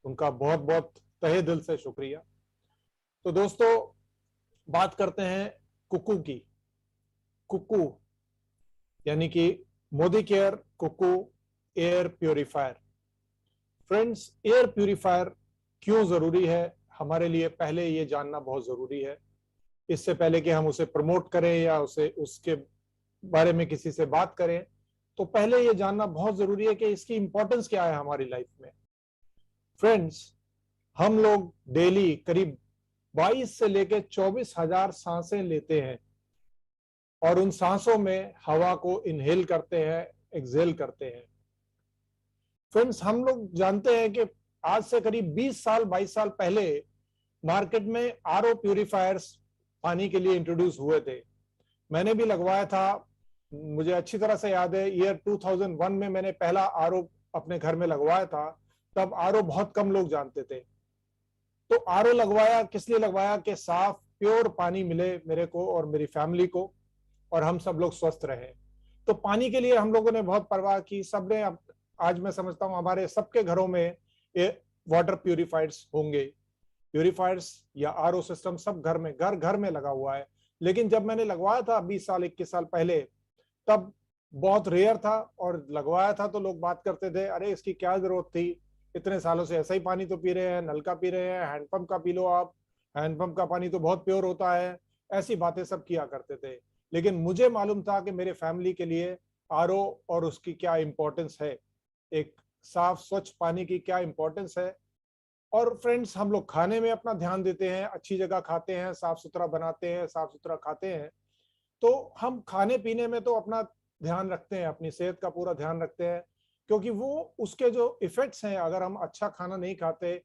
उनका बहुत बहुत तहे दिल से शुक्रिया। तो दोस्तों, बात करते हैं कुकू की। कुकू यानी कि Modicare Kuku air purifier. Friends, air purifier क्यों जरूरी है हमारे लिए, पहले ये जानना बहुत जरूरी है। इससे पहले कि हम उसे प्रमोट करें या उसे उसके बारे में किसी से बात करें, तो पहले ये जानना बहुत जरूरी है कि इसकी इंपॉर्टेंस क्या है हमारी लाइफ में। फ्रेंड्स, हम लोग डेली करीब 22 से लेकर 24,000 सांसें लेते हैं और उन सांसों में हवा को इनहेल करते हैं, एक्सहेल करते हैं। फ्रेंड्स, हम लोग जानते हैं कि आज से करीब 20 साल 22 साल पहले मार्केट में आरओ प्यूरिफायर्स पानी के लिए इंट्रोड्यूस हुए थे। मैंने भी लगवाया था। मुझे अच्छी तरह से याद है, ईयर 2001 में मैंने पहला आरओ अपने घर में लगवाया था। तब आरओ बहुत कम लोग जानते थे। तो आरओ लगवाया, किस लिए लगवाया कि साफ प्योर पानी मिले मेरे को और मेरी फैमिली को, और हम सब लोग स्वस्थ रहे। तो पानी के लिए हम लोगों ने बहुत परवाह की सबने। अब आज मैं समझता हूं हमारे सबके घरों में वाटर प्यूरिफायर्स होंगे। प्यूरिफायर्स या आरओ सिस्टम सब घर में, घर घर में लगा हुआ है। लेकिन जब मैंने लगवाया था 20 साल 21 साल पहले, तब बहुत रेयर था। और लगवाया था तो लोग बात करते थे, अरे इसकी क्या जरूरत थी, इतने सालों से ऐसा ही पानी तो पी रहे हैं, नल का पी रहे हैं, हैंडपंप का पी लो आप, हैंडपंप का पानी तो बहुत प्योर होता है। ऐसी बातें सब किया करते थे। लेकिन मुझे मालूम था कि मेरे फैमिली के लिए आरओ और उसकी क्या इंपॉर्टेंस है, एक साफ स्वच्छ पानी की क्या इंपॉर्टेंस है। और फ्रेंड्स, हम लोग खाने में अपना ध्यान देते हैं, अच्छी जगह खाते हैं, साफ सुथरा बनाते हैं, साफ सुथरा खाते हैं। तो हम खाने पीने में तो अपना ध्यान रखते हैं, अपनी सेहत का पूरा ध्यान रखते हैं, क्योंकि वो उसके जो इफेक्ट्स हैं, अगर हम अच्छा खाना नहीं खाते,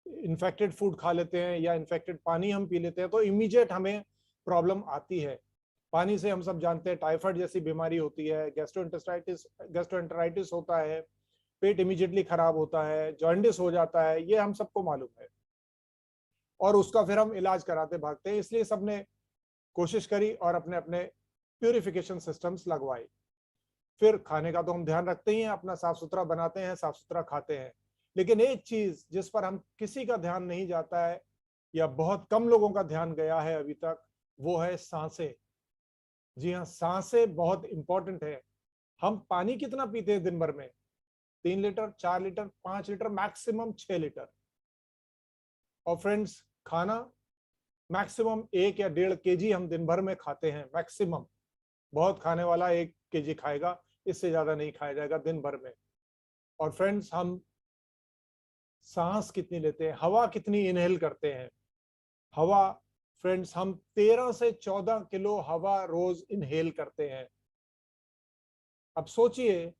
इन्फेक्टेड फूड खा लेते हैं या इन्फेक्टेड पानी हम पी लेते हैं, तो इमीडिएट हमें प्रॉब्लम आती है। पानी से हम सब जानते हैं टाइफाइड जैसी बीमारी होती है, गैस्ट्रोएंटेराइटिस होता है, पेट इमीडिएटली खराब होता है, जॉन्डिस हो जाता है, ये हम सबको मालूम है। और उसका फिर हम इलाज कराते भागते हैं। इसलिए सबने कोशिश करी और अपने अपने प्यूरिफिकेशन सिस्टम्स लगवाए। फिर खाने का तो हम ध्यान रखते ही हैं, अपना साफ सुथरा बनाते हैं, साफ सुथरा खाते हैं। लेकिन एक चीज जिस पर हम किसी का ध्यान नहीं जाता है, या बहुत कम लोगों का ध्यान गया है अभी तक, वो है सांसें। जी हाँ, सांसें बहुत इंपॉर्टेंट है। हम पानी कितना पीते हैं दिन भर में? 3 litre, 4 litre, 5 litre, maximum 6 litre. और फ्रेंड्स, खाना मैक्सिमम 1 या 1.5 केजी हम दिन भर में खाते हैं, मैक्सिमम। बहुत खाने वाला 1 केजी खाएगा, इससे ज्यादा नहीं खाया जाएगा दिन भर में। और फ्रेंड्स, हम सांस कितनी लेते हैं, हवा कितनी इनहेल करते हैं? हवा, फ्रेंड्स, हम 13 से 14 किलो हवा रोज इनहेल करते हैं। अब सोचिए,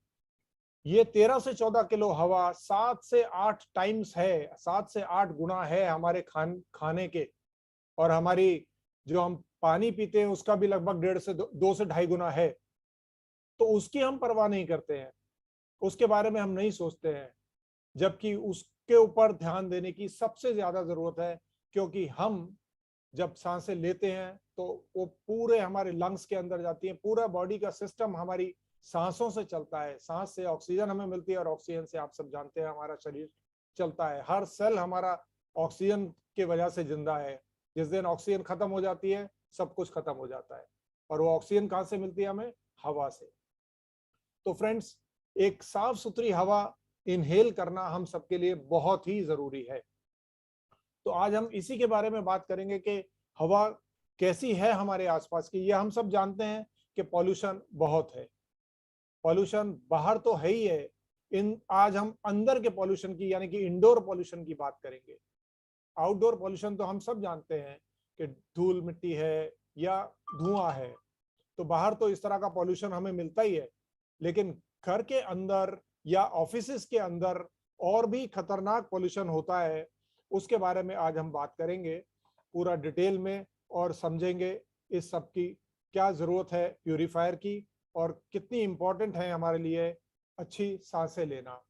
ये 13 से 14 किलो हवा 7 से 8 टाइम्स है, 7 से 8 गुना है हमारे खाने के। और हमारी जो हम पानी पीते हैं उसका भी लगभग 1.5 से 2 से 2.5 गुना है। तो उसकी हम परवाह नहीं करते हैं, उसके बारे में हम नहीं सोचते हैं, जबकि उसके ऊपर ध्यान देने की सबसे ज्यादा जरूरत है। क्योंकि हम जब सांसें लेते हैं तो वो पूरे हमारे लंग्स के अंदर जाती है, पूरा बॉडी का सिस्टम हमारी सांसों से चलता है। सांस से ऑक्सीजन हमें मिलती है और ऑक्सीजन से आप सब जानते हैं हमारा शरीर चलता है। हर सेल हमारा ऑक्सीजन के वजह से जिंदा है। जिस दिन ऑक्सीजन खत्म हो जाती है, सब कुछ खत्म हो जाता है। और वो ऑक्सीजन कहां से मिलती है हमें? हवा से। तो फ्रेंड्स, एक साफ सुथरी हवा इनहेल करना हम सबके लिए बहुत ही जरूरी है। तो आज हम इसी के बारे में बात करेंगे कि हवा कैसी है हमारे आसपास की। ये हम सब जानते हैं कि पॉल्यूशन बहुत है। पॉल्यूशन बाहर तो है ही है। इन आज हम अंदर के पॉल्यूशन की, यानी कि इंडोर पॉल्यूशन की बात करेंगे। आउटडोर पॉल्यूशन तो हम सब जानते हैं कि धूल मिट्टी है या धुआं है। तो बाहर तो इस तरह का पॉल्यूशन हमें मिलता ही है। लेकिन घर के अंदर या ऑफिसेस के अंदर और भी खतरनाक पॉल्यूशन होता है। उसके बारे में आज हम बात करेंगे पूरा डिटेल में, और समझेंगे इस सब की क्या जरूरत है प्यूरिफायर की, और कितनी इंपॉर्टेंट है हमारे लिए अच्छी सांसें लेना,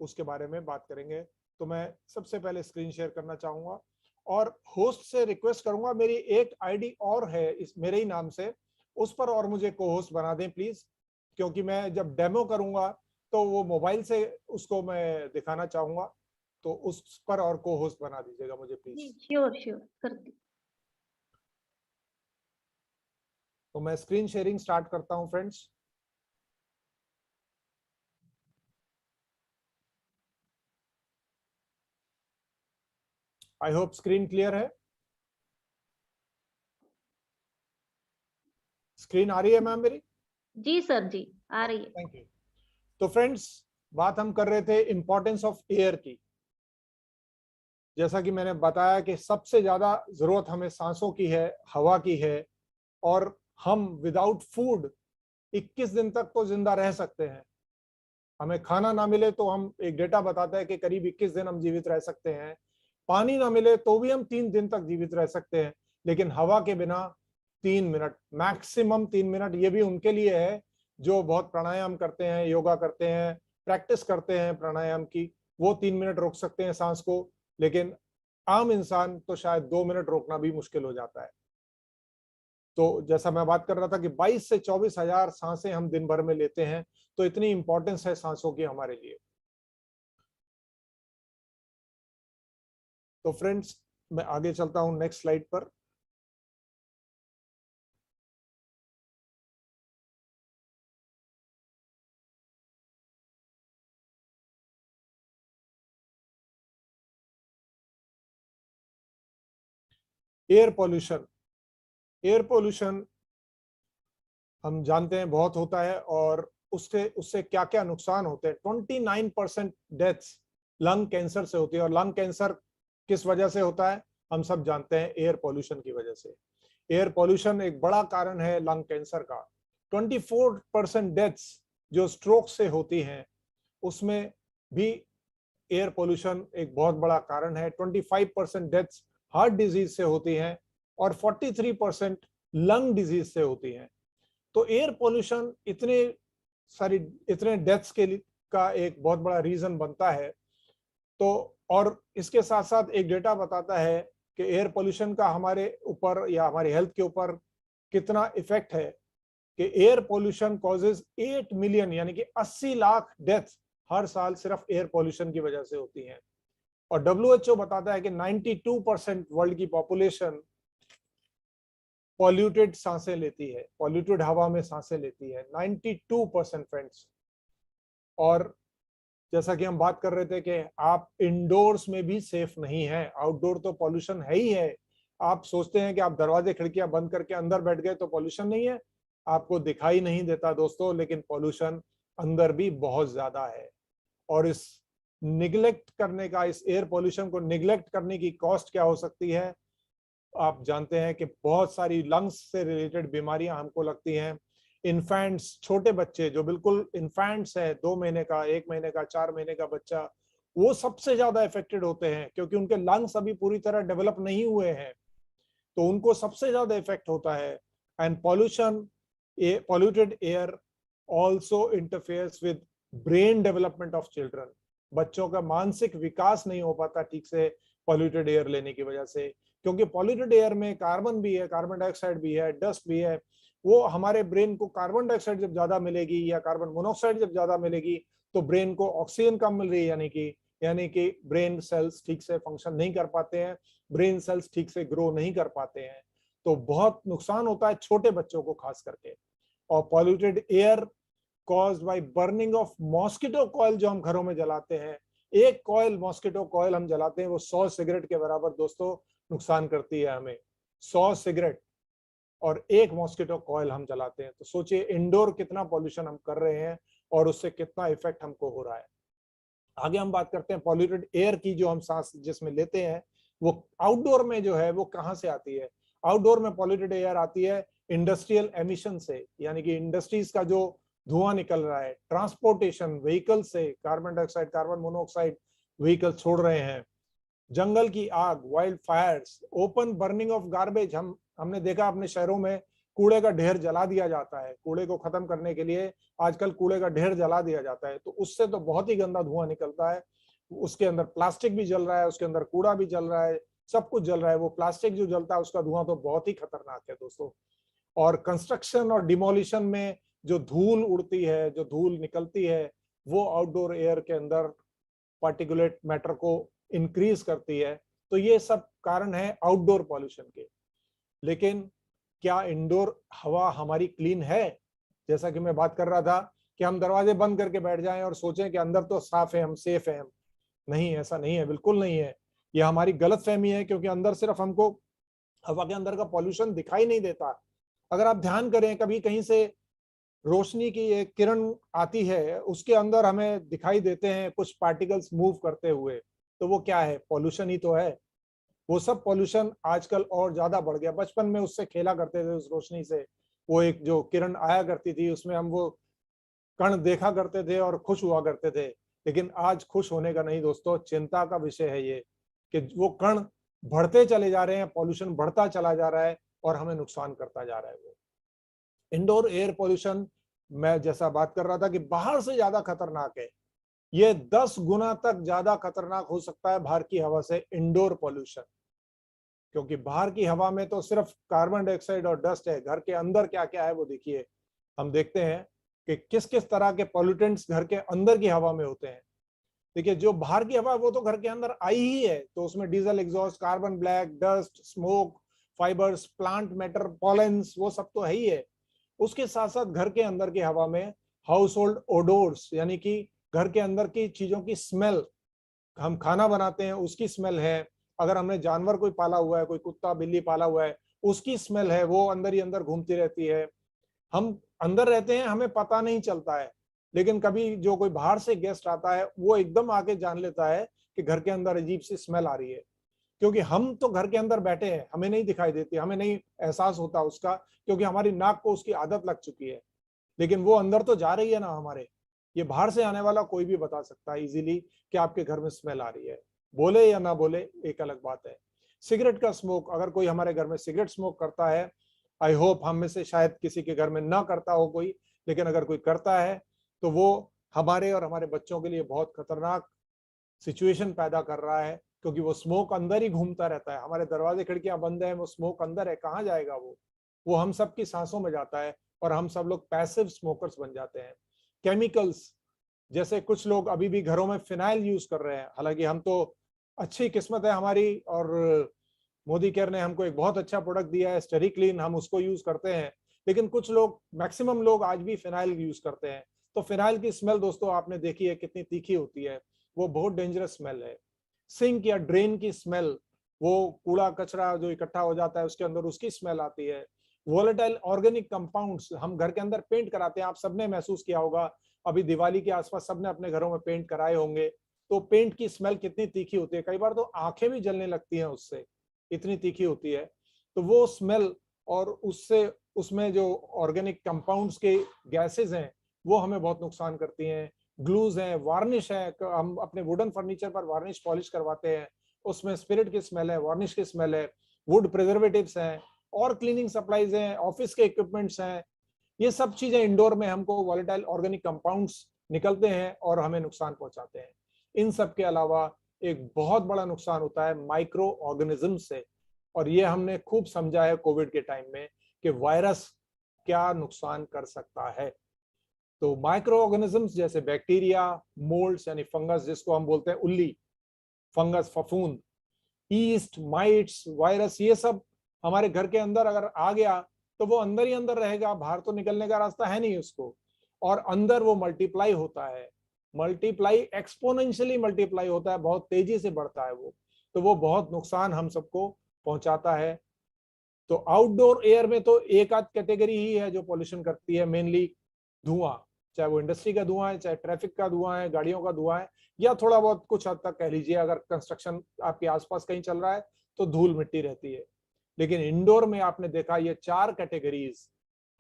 उसके बारे में बात करेंगे। तो मैं सबसे पहले स्क्रीन शेयर करना चाहूंगा और होस्ट से रिक्वेस्ट करूंगा, मेरी एक आईडी और है इस मेरे ही नाम से, उस पर और मुझे को होस्ट बना दें प्लीज। क्योंकि मैं जब डेमो करूंगा तो वो मोबाइल से उसको मैं दिखाना चाहूंगा। तो उस पर और को होस्ट बना दीजिएगा मुझे प्लीज। जी श्योर श्योर करती। तो मैं स्क्रीन शेयरिंग स्टार्ट करता हूं friends. I hope screen clear है। स्क्रीन आ रही है मैम मेरी? जी सर जी आ रही है। Thank you. तो फ्रेंड्स, बात हम कर रहे थे इंपॉर्टेंस ऑफ एयर की। जैसा कि मैंने बताया कि सबसे ज्यादा जरूरत हमें सांसों की है, हवा की है, और हम विदाउट फूड 21 दिन तक तो जिंदा रह सकते हैं। हमें खाना ना मिले तो हम, एक डेटा बताता है कि करीब 21 दिन हम जीवित रह सकते हैं। पानी ना मिले तो भी हम 3 दिन तक जीवित रह सकते हैं, लेकिन हवा के बिना 3 मिनट, मैक्सिमम 3 मिनट। ये भी उनके लिए है जो बहुत प्राणायाम करते हैं, योगा करते हैं, प्रैक्टिस करते हैं प्राणायाम की, वो 3 मिनट रोक सकते हैं सांस को। लेकिन आम इंसान तो शायद 2 मिनट रोकना भी मुश्किल हो जाता है। तो जैसा मैं बात कर रहा था कि 22 से 24 हजार सांसें हम दिन भर में लेते हैं, तो इतनी इंपॉर्टेंस है सांसों की हमारे लिए। तो फ्रेंड्स, मैं आगे चलता हूं नेक्स्ट स्लाइड पर। Air pollution. एयर पोल्यूशन हम जानते हैं बहुत होता है, और उससे उससे क्या क्या नुकसान होते हैं। 29% डेथ्स लंग कैंसर से होती है, और लंग कैंसर किस वजह से होता है हम सब जानते हैं, एयर पोल्यूशन की वजह से। एयर पोल्यूशन एक बड़ा कारण है लंग कैंसर का। 24% डेथ्स जो स्ट्रोक से होती हैं, उसमें भी एयर पोल्यूशन एक बहुत बड़ा कारण है। 25% डेथ्स हार्ट डिजीज से होती हैं, और 43% लंग डिजीज से होती हैं। तो एयर पोल्यूशन इतने डेथ्स के लिए का एक बहुत बड़ा रीजन बनता है। तो और इसके साथ साथ एक डेटा बताता है कि एयर पोल्यूशन का हमारे ऊपर या हमारी हेल्थ के ऊपर कितना इफेक्ट है, कि एयर पोल्यूशन कॉजेज 8 मिलियन यानी कि 80 लाख डेथ हर साल सिर्फ एयर पोल्यूशन की वजह से होती हैं। और WHO बताता है कि 92% वर्ल्ड की पॉपुलेशन पॉल्यूटेड सांसें लेती है, पॉल्यूटेड हवा में सांसें लेती है, 92% फ्रेंड्स। और जैसा कि हम बात कर रहे थे कि आप इंडोर्स में भी सेफ नहीं है, आउटडोर तो पॉल्यूशन है ही है। आप सोचते हैं कि आप दरवाजे खिड़कियां बंद करके अंदर बैठ गए तो पॉल्यूशन नहीं है, आपको दिखाई नहीं देता दोस्तों, लेकिन पॉल्यूशन अंदर भी बहुत ज्यादा है। और इस निगलेक्ट करने का, इस एयर पॉल्यूशन को निगलेक्ट करने की कॉस्ट क्या हो सकती है? आप जानते हैं कि बहुत सारी लंग्स से रिलेटेड बीमारियां हमको लगती हैं। इन्फेंट्स, छोटे बच्चे जो बिल्कुल इन्फेंट्स है, 2 महीने का, 1 महीने का, 4 महीने का बच्चा, वो सबसे ज्यादा इफेक्टेड होते हैं, क्योंकि उनके लंग्स अभी पूरी तरह डेवलप नहीं हुए हैं, तो उनको सबसे ज्यादा इफेक्ट होता है। And pollution, polluted air also interferes with brain development of children. बच्चों का मानसिक विकास नहीं हो पाता ठीक से पॉल्यूटेड एयर लेने की वजह से, क्योंकि पॉल्यूटेड एयर में कार्बन भी है, कार्बन डाइऑक्साइड भी है, डस्ट भी है। वो हमारे ब्रेन को कार्बन डाइऑक्साइड जब ज्यादा मिलेगी या कार्बन मोनोऑक्साइड जब ज्यादा मिलेगी, तो ब्रेन को ऑक्सीजन कम मिल रही है, यानी कि ब्रेन सेल्स ठीक से फंक्शन नहीं कर पाते हैं, ब्रेन सेल्स ठीक से ग्रो नहीं कर पाते हैं। तो बहुत नुकसान होता है छोटे बच्चों को खास करके। और polluted air caused by burning of mosquito coil जो हम घरों में जलाते हैं, एक कॉयल, मॉस्किटो कॉयल हम जलाते हैं, वो 100 सिगरेट के बराबर दोस्तों नुकसान करती है हमें। 100 सिगरेट और एक मॉस्किटो कॉयल हम जलाते हैं, तो सोचिए इंडोर कितना पॉल्यूशन हम कर रहे हैं और उससे कितना इफेक्ट हमको हो रहा है। आगे हम बात करते हैं पॉल्यूटेड एयर की, जो हम सांस जिसमें लेते हैं, वो आउटडोर में जो है वो कहां से आती है? आउटडोर में पॉल्यूटेड एयर आती है इंडस्ट्रियल एमिशन से, यानी कि इंडस्ट्रीज का जो धुआं निकल रहा है, ट्रांसपोर्टेशन, व्हीकल से carbon dioxide, carbon monoxide vehicle छोड़ रहे हैं, जंगल की आग, wild Fyers, open burning of garbage. हमने देखा अपने शहरों में कूड़े का ढेर जला दिया जाता है, कूड़े को खत्म करने के लिए आजकल कूड़े का ढेर जला दिया जाता है, तो उससे तो बहुत ही गंदा धुआं निकलता है। उसके अंदर प्लास्टिक भी जल रहा है, उसके अंदर कूड़ा भी जल रहा है, सब कुछ जल रहा है। वो प्लास्टिक जो जलता है उसका धुआं तो बहुत ही खतरनाक है दोस्तों। और कंस्ट्रक्शन और डिमोलिशन में जो धूल उड़ती है, जो धूल निकलती है, वो आउटडोर एयर के अंदर पार्टिकुलेट मैटर को इंक्रीज करती है। तो ये सब कारण है आउटडोर पॉल्यूशन के। लेकिन क्या इंडोर हवा हमारी क्लीन है? जैसा कि मैं बात कर रहा था कि हम दरवाजे बंद करके बैठ जाएं और सोचें कि अंदर तो साफ है, हम सेफ हैं। नहीं, ऐसा नहीं है, बिल्कुल नहीं है। यह हमारी गलतफहमी है, क्योंकि अंदर सिर्फ हमको हवा के अंदर का पॉल्यूशन दिखाई नहीं देता। अगर आप ध्यान करें, कभी कहीं से रोशनी की एक किरण आती है, उसके अंदर हमें दिखाई देते हैं कुछ पार्टिकल्स मूव करते हुए, तो वो क्या है? पॉल्यूशन ही तो है। वो सब पॉल्यूशन आजकल और ज्यादा बढ़ गया। बचपन में उससे खेला करते थे, उस रोशनी से, वो एक जो किरण आया करती थी उसमें हम वो कण देखा करते थे और खुश हुआ करते थे। लेकिन आज खुश होने का नहीं दोस्तों, चिंता का विषय है ये कि वो कण बढ़ते चले जा रहे हैं, पॉल्यूशन बढ़ता चला जा रहा है और हमें नुकसान करता जा रहा है। वो इंडोर एयर पॉल्यूशन, मैं जैसा बात कर रहा था कि बाहर से ज्यादा खतरनाक है। ये 10 गुना तक ज्यादा खतरनाक हो सकता है बाहर की हवा से इंडोर पॉल्यूशन। क्योंकि बाहर की हवा में तो सिर्फ कार्बन डाइऑक्साइड और डस्ट है, घर के अंदर क्या क्या है वो देखिए। हम देखते हैं कि किस किस तरह के पॉल्यूटेंट्स घर के अंदर की हवा में होते हैं। देखिए, जो बाहर की हवा वो तो घर के अंदर आई ही है, तो उसमें diesel exhaust, carbon black, dust, smoke, fibres, plant matter, pollens, वो सब तो है ही है। उसके साथ साथ घर के अंदर की हवा में हाउस होल्ड ओडोर्स, यानी कि घर के अंदर की चीजों की स्मेल, हम खाना बनाते हैं उसकी स्मेल है, अगर हमने जानवर कोई पाला हुआ है, कोई कुत्ता बिल्ली पाला हुआ है, उसकी स्मेल है, वो अंदर ही अंदर घूमती रहती है। हम अंदर रहते हैं, हमें पता नहीं चलता है, लेकिन कभी जो कोई बाहर से गेस्ट आता है वो एकदम आके जान लेता है कि घर के अंदर अजीब सी स्मेल आ रही है। क्योंकि हम तो घर के अंदर बैठे हैं, हमें नहीं दिखाई देती, हमें नहीं एहसास होता उसका, क्योंकि हमारी नाक को उसकी आदत लग चुकी है। लेकिन वो अंदर तो जा रही है ना हमारे। ये बाहर से आने वाला कोई भी बता सकता है इजीली कि आपके घर में स्मेल आ रही है, बोले या ना बोले एक अलग बात है। सिगरेट का स्मोक, अगर कोई हमारे घर में सिगरेट स्मोक करता है, आई होप हम में से शायद किसी के घर में ना करता हो कोई, लेकिन अगर कोई करता है तो वो हमारे और हमारे बच्चों के लिए बहुत खतरनाक सिचुएशन पैदा कर रहा है। क्योंकि वो स्मोक अंदर ही घूमता रहता है, हमारे दरवाजे खिड़कियां बंद है, वो स्मोक अंदर है, कहाँ जाएगा वो हम सबकी सांसों में जाता है और हम सब लोग पैसिव स्मोकर्स बन जाते हैं। केमिकल्स, जैसे कुछ लोग अभी भी घरों में फिनाइल यूज कर रहे हैं, हालांकि हम तो, अच्छी किस्मत है हमारी, और मोदी केयर ने हमको एक बहुत अच्छा प्रोडक्ट दिया है स्टेरी क्लीन, हम उसको यूज करते हैं। लेकिन कुछ लोग, मैक्सिमम लोग आज भी फिनाइल यूज करते हैं। तो फिनाइल की स्मेल दोस्तों आपने देखी है कितनी तीखी होती है, वो बहुत डेंजरस स्मेल है। सिंक या ड्रेन की स्मेल, वो कूड़ा कचरा जो इकट्ठा हो जाता है उसके अंदर, उसकी स्मेल आती है। वोलेटाइल ऑर्गेनिक कंपाउंड्स, हम घर के अंदर पेंट कराते हैं, आप सबने महसूस किया होगा, अभी दिवाली के आसपास सबने अपने घरों में पेंट कराए होंगे, तो पेंट की स्मेल कितनी तीखी होती है, कई बार तो आंखें भी जलने लगती हैं उससे, इतनी तीखी होती है। तो वो स्मेल और उससे, उसमें जो ऑर्गेनिक कंपाउंड्स के गैसेस हैं वो हमें बहुत नुकसान करती हैं। ग्लूज हैं, वार्निश है, हम अपने वुडन फर्नीचर पर वार्निश पॉलिश करवाते हैं, उसमें स्पिरिट की स्मेल है, वार्निश की स्मेल है। वुड प्रिजर्वेटिव्स हैं, और क्लीनिंग सप्लाईज हैं, ऑफिस के इक्विपमेंट्स हैं, ये सब चीजें इंडोर में हमको वॉलेटाइल ऑर्गेनिक कंपाउंड्स निकलते हैं और हमें नुकसान पहुंचाते हैं। इन सब के अलावा एक बहुत बड़ा नुकसान होता है माइक्रो ऑर्गेनिज्म से, और ये हमने खूब समझा है कोविड के टाइम में कि वायरस क्या नुकसान कर सकता है। तो माइक्रो ऑर्गेनिजम्स जैसे बैक्टीरिया, मोल्ड्स यानी फंगस जिसको हम बोलते हैं उल्ली, फंगस, फफूंद, ईस्ट, माइट्स, वायरस, ये सब हमारे घर के अंदर अगर आ गया तो वो अंदर ही अंदर रहेगा, बाहर तो निकलने का रास्ता है नहीं उसको, और अंदर वो मल्टीप्लाई होता है, मल्टीप्लाई एक्सपोनेंशियली मल्टीप्लाई होता है, बहुत तेजी से बढ़ता है वो, तो वो बहुत नुकसान हम सबको पहुंचाता है। तो आउटडोर एयर में तो एक आध कैटेगरी ही है जो पॉल्यूशन करती है, मेनली धुआं, चाहे वो इंडस्ट्री का धुआं है, चाहे ट्रैफिक का धुआं है, गाड़ियों का धुआं है, या थोड़ा बहुत कुछ हद तक कह लीजिए अगर कंस्ट्रक्शन आपके आसपास कहीं चल रहा है तो धूल मिट्टी रहती है। लेकिन इंडोर में आपने देखा ये 4 कैटेगरीज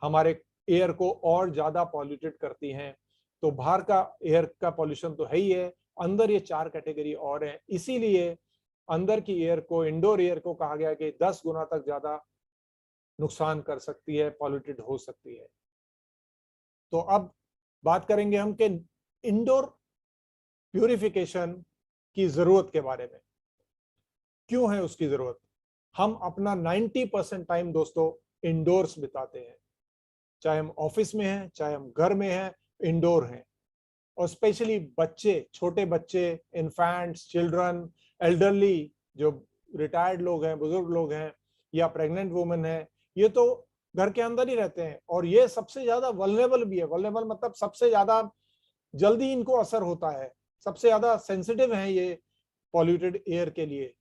हमारे एयर को और ज्यादा पॉल्यूटेड करती हैं। तो बाहर का एयर का पॉल्यूशन तो है ही है, अंदर ये 4 कैटेगरी और है, इसीलिए अंदर की एयर को, इंडोर एयर को कहा गया कि 10 गुना तक ज्यादा नुकसान कर सकती है, पॉल्यूटेड हो सकती है। तो अब बात करेंगे हम कि इंडोर प्यूरिफिकेशन की जरूरत के बारे में, क्यों है उसकी जरूरत। हम अपना 90% टाइम दोस्तों इंडोर्स बिताते हैं, चाहे हम ऑफिस में हैं, चाहे हम घर में हैं, इंडोर हैं। और स्पेशली बच्चे, छोटे बच्चे, इन्फेंट्स, चिल्ड्रन, एल्डरली, जो रिटायर्ड लोग हैं, बुजुर्ग लोग हैं, या प्रेग्नेंट वुमेन है, ये तो घर के अंदर ही रहते हैं और ये सबसे ज्यादा वल्नरेबल भी है। वल्नरेबल मतलब सबसे ज्यादा जल्दी इनको असर होता है, सबसे ज्यादा सेंसिटिव है ये पॉल्यूटेड एयर के लिए।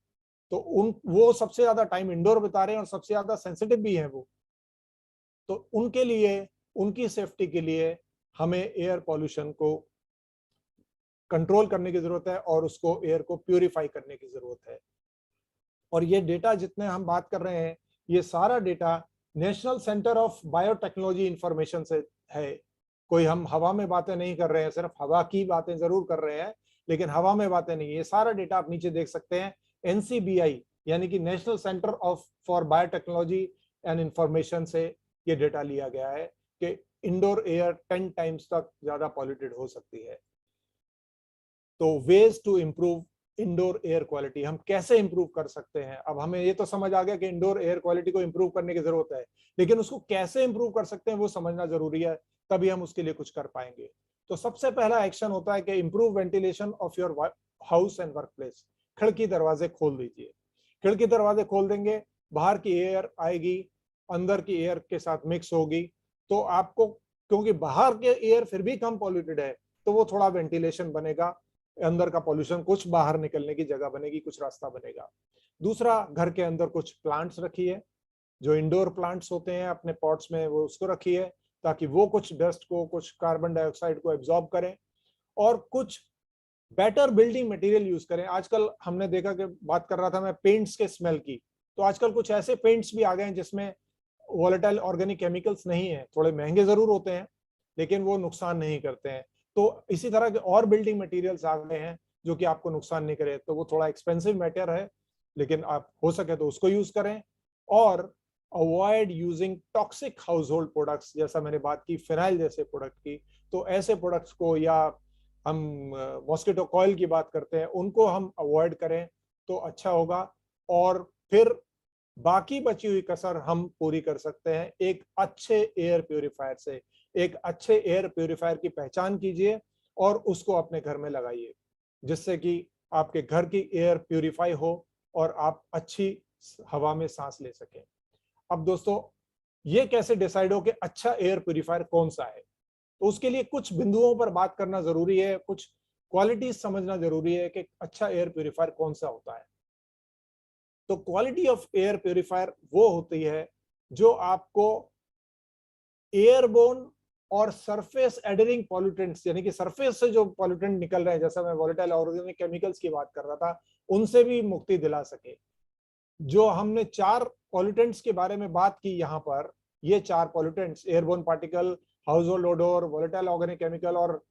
तो वो सबसे ज्यादा टाइम इंडोर बिता रहे हैं और सबसे ज्यादा सेंसिटिव भी है वो। तो उनके लिए, उनकी सेफ्टी के लिए हमें एयर पॉल्यूशन को कंट्रोल करने की जरूरत है और उसको, एयर को प्यूरिफाई करने की जरूरत है। और ये डेटा जितने हम बात कर रहे हैं, ये सारा data national centre of biotechnology information से है। कोई हम हवा में बातें नहीं कर रहे हैं, सिर्फ हवा की बातें जरूर कर रहे हैं लेकिन हवा में बातें नहीं। ये सारा डेटा आप नीचे देख सकते हैं, NCBI यानी कि national centre of for biotechnology and information से ये डेटा लिया गया है कि इंडोर एयर 10 टाइम्स तक ज्यादा पॉल्यूटेड हो सकती है। तो ways to improve indoor air quality, हम कैसे इंप्रूव कर सकते हैं। अब हमें ये तो समझ आ गया कि इंडोर एयर क्वालिटी को इंप्रूव करने की जरूरत है, लेकिन उसको कैसे इंप्रूव कर सकते हैं वो समझना जरूरी है, तभी हम उसके लिए कुछ कर पाएंगे। तो सबसे पहला एक्शन होता है कि improve ventilation of your house and work place. खिड़की दरवाजे खोल दीजिए। खिड़की दरवाजे खोल देंगे, बाहर की एयर आएगी, अंदर की एयर के साथ मिक्स होगी, तो आपको, क्योंकि बाहर के एयर फिर भी कम पॉल्यूटेड है, तो वो थोड़ा वेंटिलेशन बनेगा, अंदर का पॉल्यूशन, कुछ बाहर निकलने की जगह बनेगी, कुछ रास्ता बनेगा। दूसरा, घर के अंदर कुछ प्लांट्स रखिए, जो इंडोर प्लांट्स होते हैं अपने पॉट्स में, वो उसको रखिए ताकि वो कुछ डस्ट को, कुछ कार्बन डाइऑक्साइड को एब्जॉर्ब करें। और कुछ बेटर बिल्डिंग मटेरियल यूज करें। आजकल हमने देखा कि, बात कर रहा था मैं पेंट्स के स्मेल की, तो आजकल कुछ ऐसे पेंट्स भी आ गए हैं जिसमें वोलेटाइल ऑर्गेनिक केमिकल्स नहीं है, थोड़े महंगे जरूर होते हैं लेकिन वो नुकसान नहीं करते हैं। तो इसी तरह के और बिल्डिंग मटेरियल्स आ गए हैं जो कि आपको नुकसान नहीं करे, तो वो थोड़ा एक्सपेंसिव मैटर है लेकिन आप हो सके तो उसको यूज करें। और avoid using toxic house hold products, जैसा मैंने बात की फिनाइल जैसे प्रोडक्ट की, तो ऐसे प्रोडक्ट्स को, या हम मॉस्किटो कॉइल की बात करते हैं, उनको हम अवॉइड करें तो अच्छा होगा। और फिर बाकी बची हुई कसर हम पूरी कर सकते हैं एक अच्छे एयर प्यूरिफायर से। एक अच्छे एयर प्यूरिफायर की पहचान कीजिए और उसको अपने घर में लगाइए, जिससे कि आपके घर की एयर प्यूरिफाई हो और आप अच्छी हवा में सांस ले सकें। अब दोस्तों, ये कैसे डिसाइड हो कि अच्छा एयर प्यूरिफायर कौन सा है, तो उसके लिए कुछ बिंदुओं पर बात करना जरूरी है, कुछ क्वालिटीज समझना जरूरी है कि अच्छा एयर प्यूरिफायर कौन सा होता है। तो क्वालिटी ऑफ एयर प्यूरिफायर वो होती है जो आपको एयरबोर्न और सरफेस एडरिंग पॉल्यूटेंट्स, यानी कि सरफेस से जो पॉल्यूटेंट निकल रहे हैं, जैसा मैं वोलेटाइल ऑर्गेनिक केमिकल्स की बात कर रहा था, उनसे भी मुक्ति दिला सके। जो हमने 4 पॉल्यूटेंट्स के बारे में बात की यहाँ पर, ये 4 pollutants, airborne particle, house hold odour, volatile organic chemical और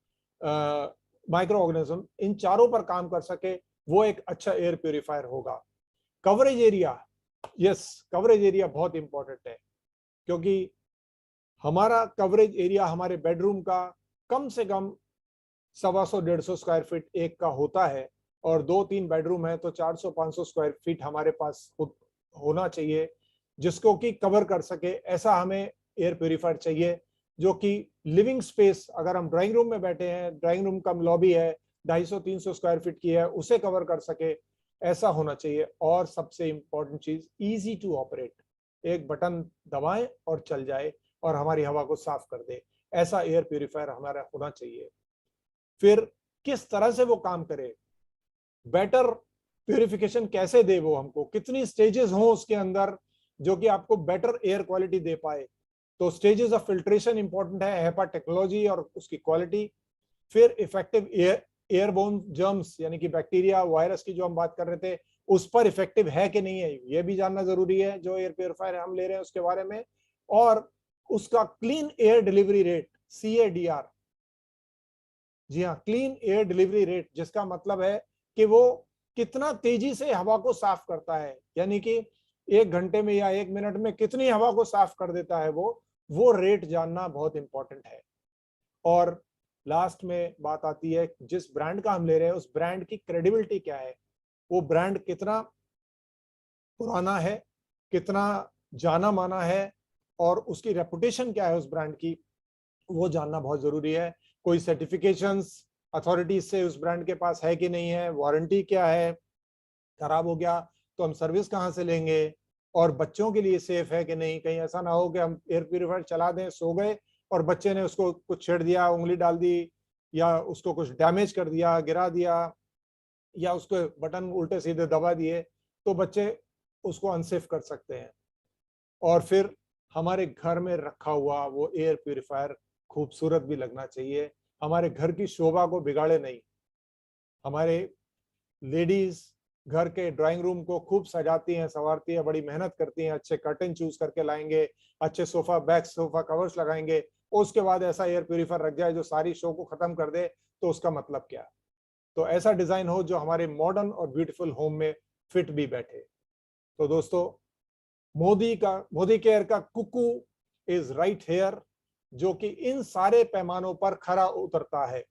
माइक्रो ऑर्गेनिज्म, इन चारों पर काम कर सके वो एक अच्छा एयर प्यूरिफायर होगा। Coverage area, yes, coverage area बहुत इंपॉर्टेंट है, क्योंकि हमारा कवरेज एरिया हमारे बेडरूम का कम से कम 125-150 स्क्वायर फीट एक का होता है, और 2-3 बेडरूम है तो 400-500 स्क्वायर फीट हमारे पास होना चाहिए, जिसको कि कवर कर सके। ऐसा हमें एयर प्यूरिफायर चाहिए जो कि लिविंग स्पेस, अगर हम ड्राइंग रूम में बैठे हैं, ड्राइंग रूम कम लॉबी है, 250-300 स्क्वायर फीट की है, उसे कवर कर सके, ऐसा होना चाहिए। और सबसे इंपॉर्टेंट चीज, इजी टू ऑपरेट, एक बटन दबाएं और चल जाए और हमारी हवा को साफ कर दे, ऐसा एयर प्यूरिफायर हमारा होना चाहिए। फिर किस तरह से वो काम करे, बेटर प्यूरिफिकेशन कैसे दे वो हमको, कितनी स्टेजेस हो उसके अंदर जो कि आपको बेटर एयर क्वालिटी दे पाए। तो स्टेजेस ऑफ फिल्ट्रेशन इंपॉर्टेंट है, हेपा टेक्नोलॉजी और उसकी क्वालिटी। फिर इफेक्टिव एयरबोर्न जर्म्स, यानी कि बैक्टीरिया, वायरस की जो हम बात कर रहे थे, उस पर इफेक्टिव है कि नहीं है, ये भी जानना जरूरी है जो एयर प्यूरिफायर हम ले रहे हैं उसके बारे में। और उसका clean air delivery rate, CADR, जी हाँ, क्लीन एयर डिलीवरी रेट, जिसका मतलब है कि वो कितना तेजी से हवा को साफ करता है, यानी कि 1 घंटे में या 1 मिनट में कितनी हवा को साफ कर देता है वो रेट जानना बहुत इंपॉर्टेंट है। और लास्ट में बात आती है, जिस ब्रांड का हम ले रहे हैं उस ब्रांड की क्रेडिबिलिटी क्या है, वो ब्रांड कितना पुराना है, कितना जाना माना है, और उसकी रेपुटेशन क्या है उस ब्रांड की, वो जानना बहुत जरूरी है। कोई सर्टिफिकेशंस अथॉरिटीज से उस ब्रांड के पास है कि नहीं है, वारंटी क्या है, खराब हो गया तो हम सर्विस कहाँ से लेंगे, और बच्चों के लिए सेफ है कि नहीं। कहीं ऐसा ना हो कि हम एयर प्यूरिफायर चला दें, सो गए और बच्चे ने उसको कुछ छेड़ दिया, उंगली डाल दी, या उसको कुछ डैमेज कर दिया, गिरा दिया, या उसको बटन उल्टे सीधे दबा दिए, तो बच्चे उसको अनसेफ कर सकते हैं। और फिर हमारे घर में रखा हुआ वो एयर प्यूरिफायर खूबसूरत भी लगना चाहिए, हमारे घर की शोभा को बिगाड़े नहीं। हमारे लेडीज घर के ड्राइंग रूम को खूब सजाती हैं, संवारती हैं, बड़ी मेहनत करती हैं, अच्छे कर्टन चूज करके लाएंगे, अच्छे सोफा बैक सोफा कवर्स लगाएंगे, उसके बाद ऐसा एयर प्यूरिफायर रख जाए जो सारी शो को खत्म कर दे, तो उसका मतलब क्या। तो ऐसा डिजाइन हो जो हमारे मॉडर्न और ब्यूटीफुल होम में फिट भी बैठे। तो दोस्तों, मोदी केयर का कुकू इज राइट हेयर, जो कि इन सारे पैमानों पर खरा उतरता है।